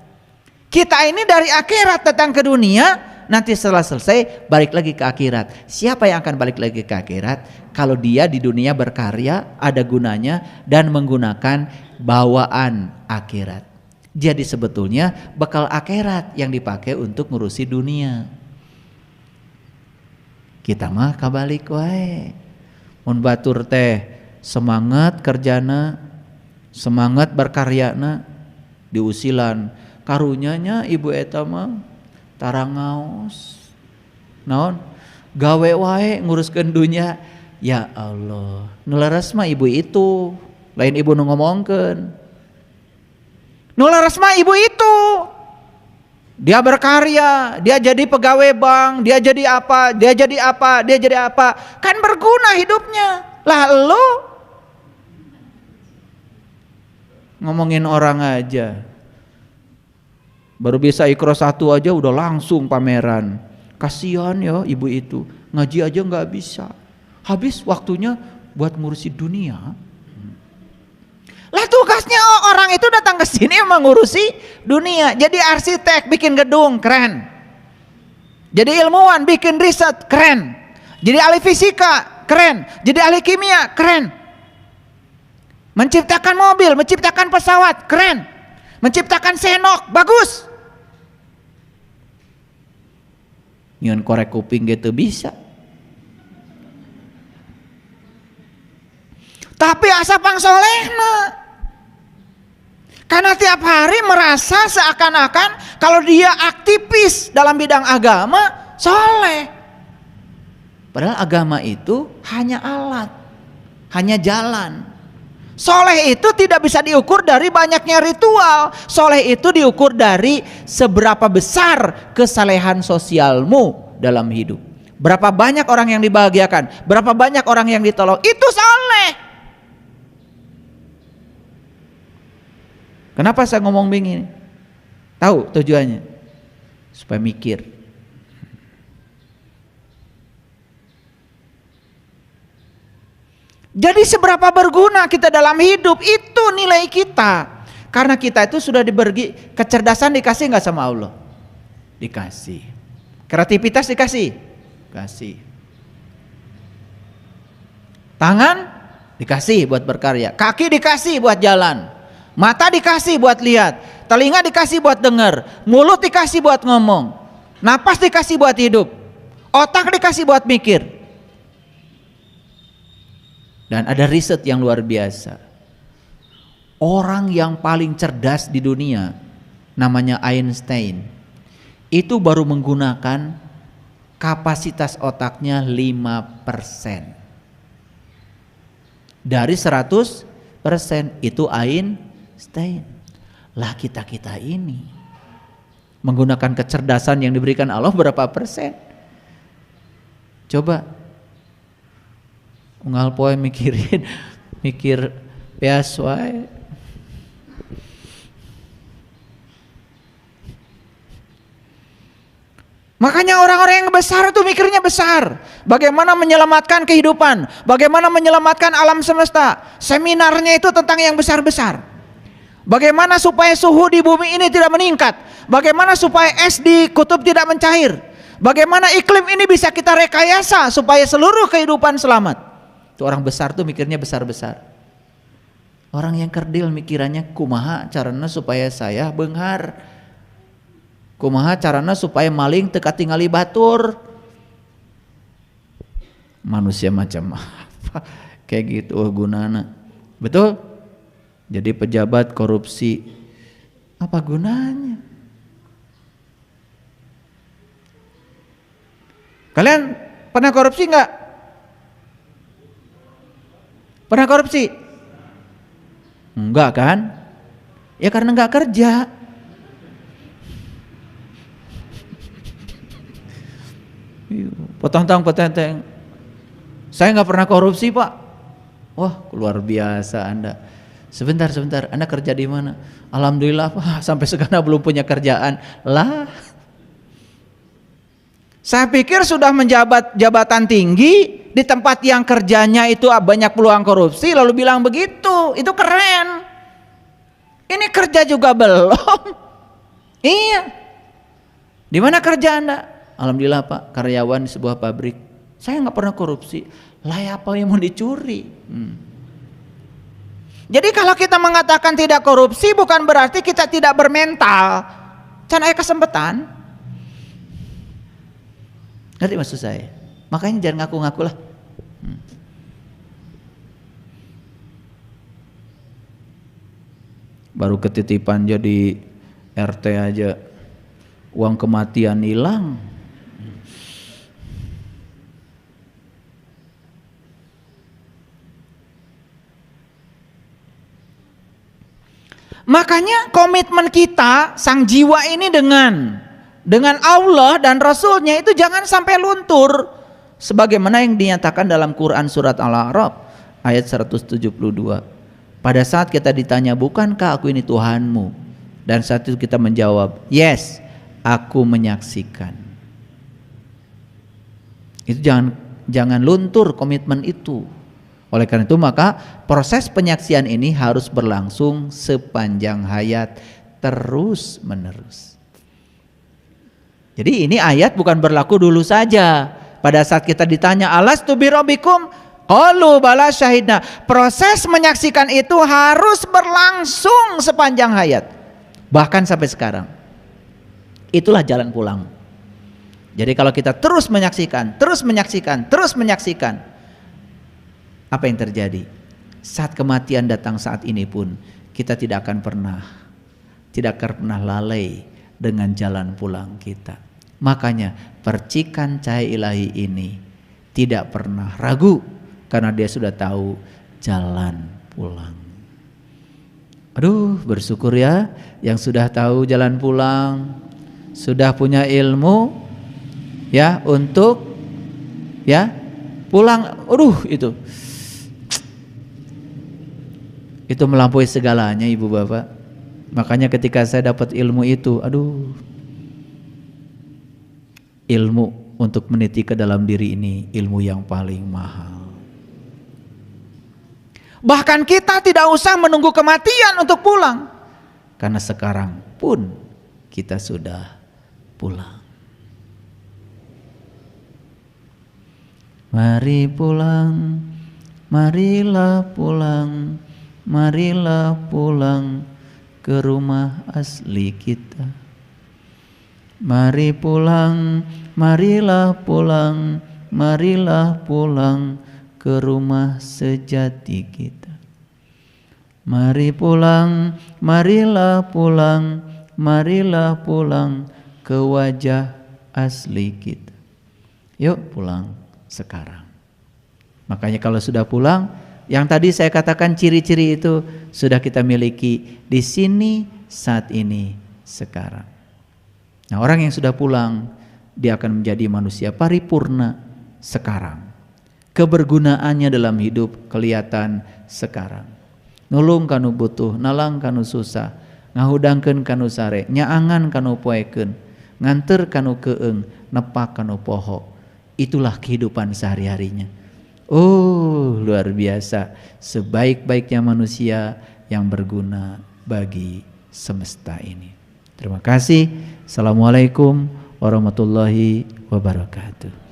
Kita ini dari akhirat datang ke dunia, nanti setelah selesai balik lagi ke akhirat. Siapa yang akan balik lagi ke akhirat? Kalau dia di dunia berkarya, ada gunanya dan menggunakan bawaan akhirat. Jadi sebetulnya bekal akhirat yang dipakai untuk ngurusi dunia. Kita mah kabalik wae. Mun batur teh semangat kerjana, semangat berkaryana, diusilan karunyanya ibu eta mah tarangaos naon gawe wae nguruskeun dunya. Ya Allah, nu leres mah ibu itu, lain ibu nu ngomongkeun. Nu leres mah ibu itu, dia berkarya, dia jadi pegawai bank, dia jadi apa, dia jadi apa, dia jadi apa, kan berguna hidupnya. Lah lu ngomongin orang aja, baru bisa Iqra 1 aja udah langsung pameran. Kasihan ya ibu itu, ngaji aja nggak bisa, habis waktunya buat ngurusi dunia. Lah tugasnya orang itu datang ke sini emang ngurusi dunia. Jadi arsitek bikin gedung keren, jadi ilmuwan bikin riset keren, jadi ahli fisika keren, jadi ahli kimia keren, menciptakan mobil, menciptakan pesawat keren, menciptakan senok bagus. Nyeun korek kuping gitu bisa. Tapi asa pangsolehna, karena tiap hari merasa seakan-akan kalau dia aktivis dalam bidang agama soleh. Padahal agama itu hanya alat, hanya jalan. Soleh itu tidak bisa diukur dari banyaknya ritual. Soleh itu diukur dari seberapa besar kesalehan sosialmu dalam hidup. Berapa banyak orang yang dibahagiakan, berapa banyak orang yang ditolong, itu soleh. Kenapa saya ngomong begini? Tahu tujuannya? Supaya mikir. Jadi seberapa berguna kita dalam hidup, itu nilai kita. Karena kita itu sudah diberi kecerdasan, dikasih nggak sama Allah? Dikasih. Kreativitas dikasih? Kasih. Tangan dikasih buat berkarya, kaki dikasih buat jalan, mata dikasih buat lihat, telinga dikasih buat dengar, mulut dikasih buat ngomong, napas dikasih buat hidup, otak dikasih buat mikir. Dan ada riset yang luar biasa. Orang yang paling cerdas di dunia, namanya Einstein, itu baru menggunakan kapasitas otaknya 5%. Dari 100% itu Einstein. Lah kita ini menggunakan kecerdasan yang diberikan Allah berapa persen? Coba unggal poe mikir beas wae. Makanya orang-orang yang besar itu mikirnya besar. Bagaimana menyelamatkan kehidupan, bagaimana menyelamatkan alam semesta. Seminarnya itu tentang yang besar-besar. Bagaimana supaya suhu di bumi ini tidak meningkat, bagaimana supaya es di kutub tidak mencair, bagaimana iklim ini bisa kita rekayasa supaya seluruh kehidupan selamat. Itu orang besar tuh mikirnya besar-besar. Orang yang kerdil mikirannya kumaha carana supaya saya beunghar, kumaha carana supaya maling teu katingali batur. Manusia macam apa kayak gitu gunana. Betul? Jadi pejabat korupsi apa gunanya? Kalian pernah korupsi enggak? Pernah korupsi? Enggak kan? Ya karena enggak kerja. Potong-potong. Saya enggak pernah korupsi, Pak. Wah, luar biasa Anda. Sebentar, Anda kerja di mana? Alhamdulillah, Pak, sampai sekarang belum punya kerjaan. Lah. Saya pikir sudah menjabat jabatan tinggi di tempat yang kerjanya itu banyak peluang korupsi, lalu bilang begitu. Itu keren. Ini kerja juga belum. Iya. Di mana kerja Anda? Alhamdulillah, Pak, karyawan di sebuah pabrik. Saya nggak pernah korupsi. Lah apa yang mau dicuri? Jadi kalau kita mengatakan tidak korupsi bukan berarti kita tidak bermental. Can aya kesempatan. Ngerti maksud saya? Makanya jangan ngaku-ngaku lah. Baru ketitipan jadi RT aja uang kematian hilang. Makanya komitmen kita sang jiwa ini dengan Allah dan Rasulnya itu jangan sampai luntur. Sebagaimana yang dinyatakan dalam Quran surat Al-A'raf ayat 172. Pada saat kita ditanya, bukankah aku ini Tuhanmu? Dan saat itu kita menjawab, yes, aku menyaksikan. Itu jangan luntur komitmen itu. Oleh karena itu maka proses penyaksian ini harus berlangsung sepanjang hayat, terus menerus. Jadi ini ayat bukan berlaku dulu saja. Pada saat kita ditanya alastu birabbikum, qalu bala syahidna. Proses menyaksikan itu harus berlangsung sepanjang hayat, bahkan sampai sekarang. Itulah jalan pulang. Jadi kalau kita terus menyaksikan, apa yang terjadi? Saat kematian datang saat ini pun kita tidak akan pernah lalai dengan jalan pulang kita. Makanya percikan cahaya ilahi ini tidak pernah ragu karena dia sudah tahu jalan pulang. Aduh, bersyukur ya yang sudah tahu jalan pulang, sudah punya ilmu ya untuk ya pulang. Aduh, itu melampaui segalanya Ibu Bapak. Makanya ketika saya dapat ilmu itu, aduh, ilmu untuk meniti ke dalam diri ini ilmu yang paling mahal. Bahkan kita tidak usah menunggu kematian untuk pulang, karena sekarang pun kita sudah pulang. Mari pulang, marilah pulang, marilah pulang ke rumah asli kita. Mari pulang, marilah pulang, marilah pulang ke rumah sejati kita. Mari pulang, marilah pulang, marilah pulang ke wajah asli kita. Yuk pulang sekarang. Makanya kalau sudah pulang, yang tadi saya katakan ciri-ciri itu sudah kita miliki di sini, saat ini, sekarang. Nah, orang yang sudah pulang, dia akan menjadi manusia paripurna sekarang. Kebergunaannya dalam hidup kelihatan sekarang. Nulung kanu butuh, nalang kanu susah, ngahudangkeun kanu sare, nyaangan kanu poekeun, nganter kanu keeng, nepak kanu poho. Itulah kehidupan sehari-harinya. Oh, luar biasa. Sebaik-baiknya manusia yang berguna bagi semesta ini. Terima kasih. Assalamualaikum warahmatullahi wabarakatuh.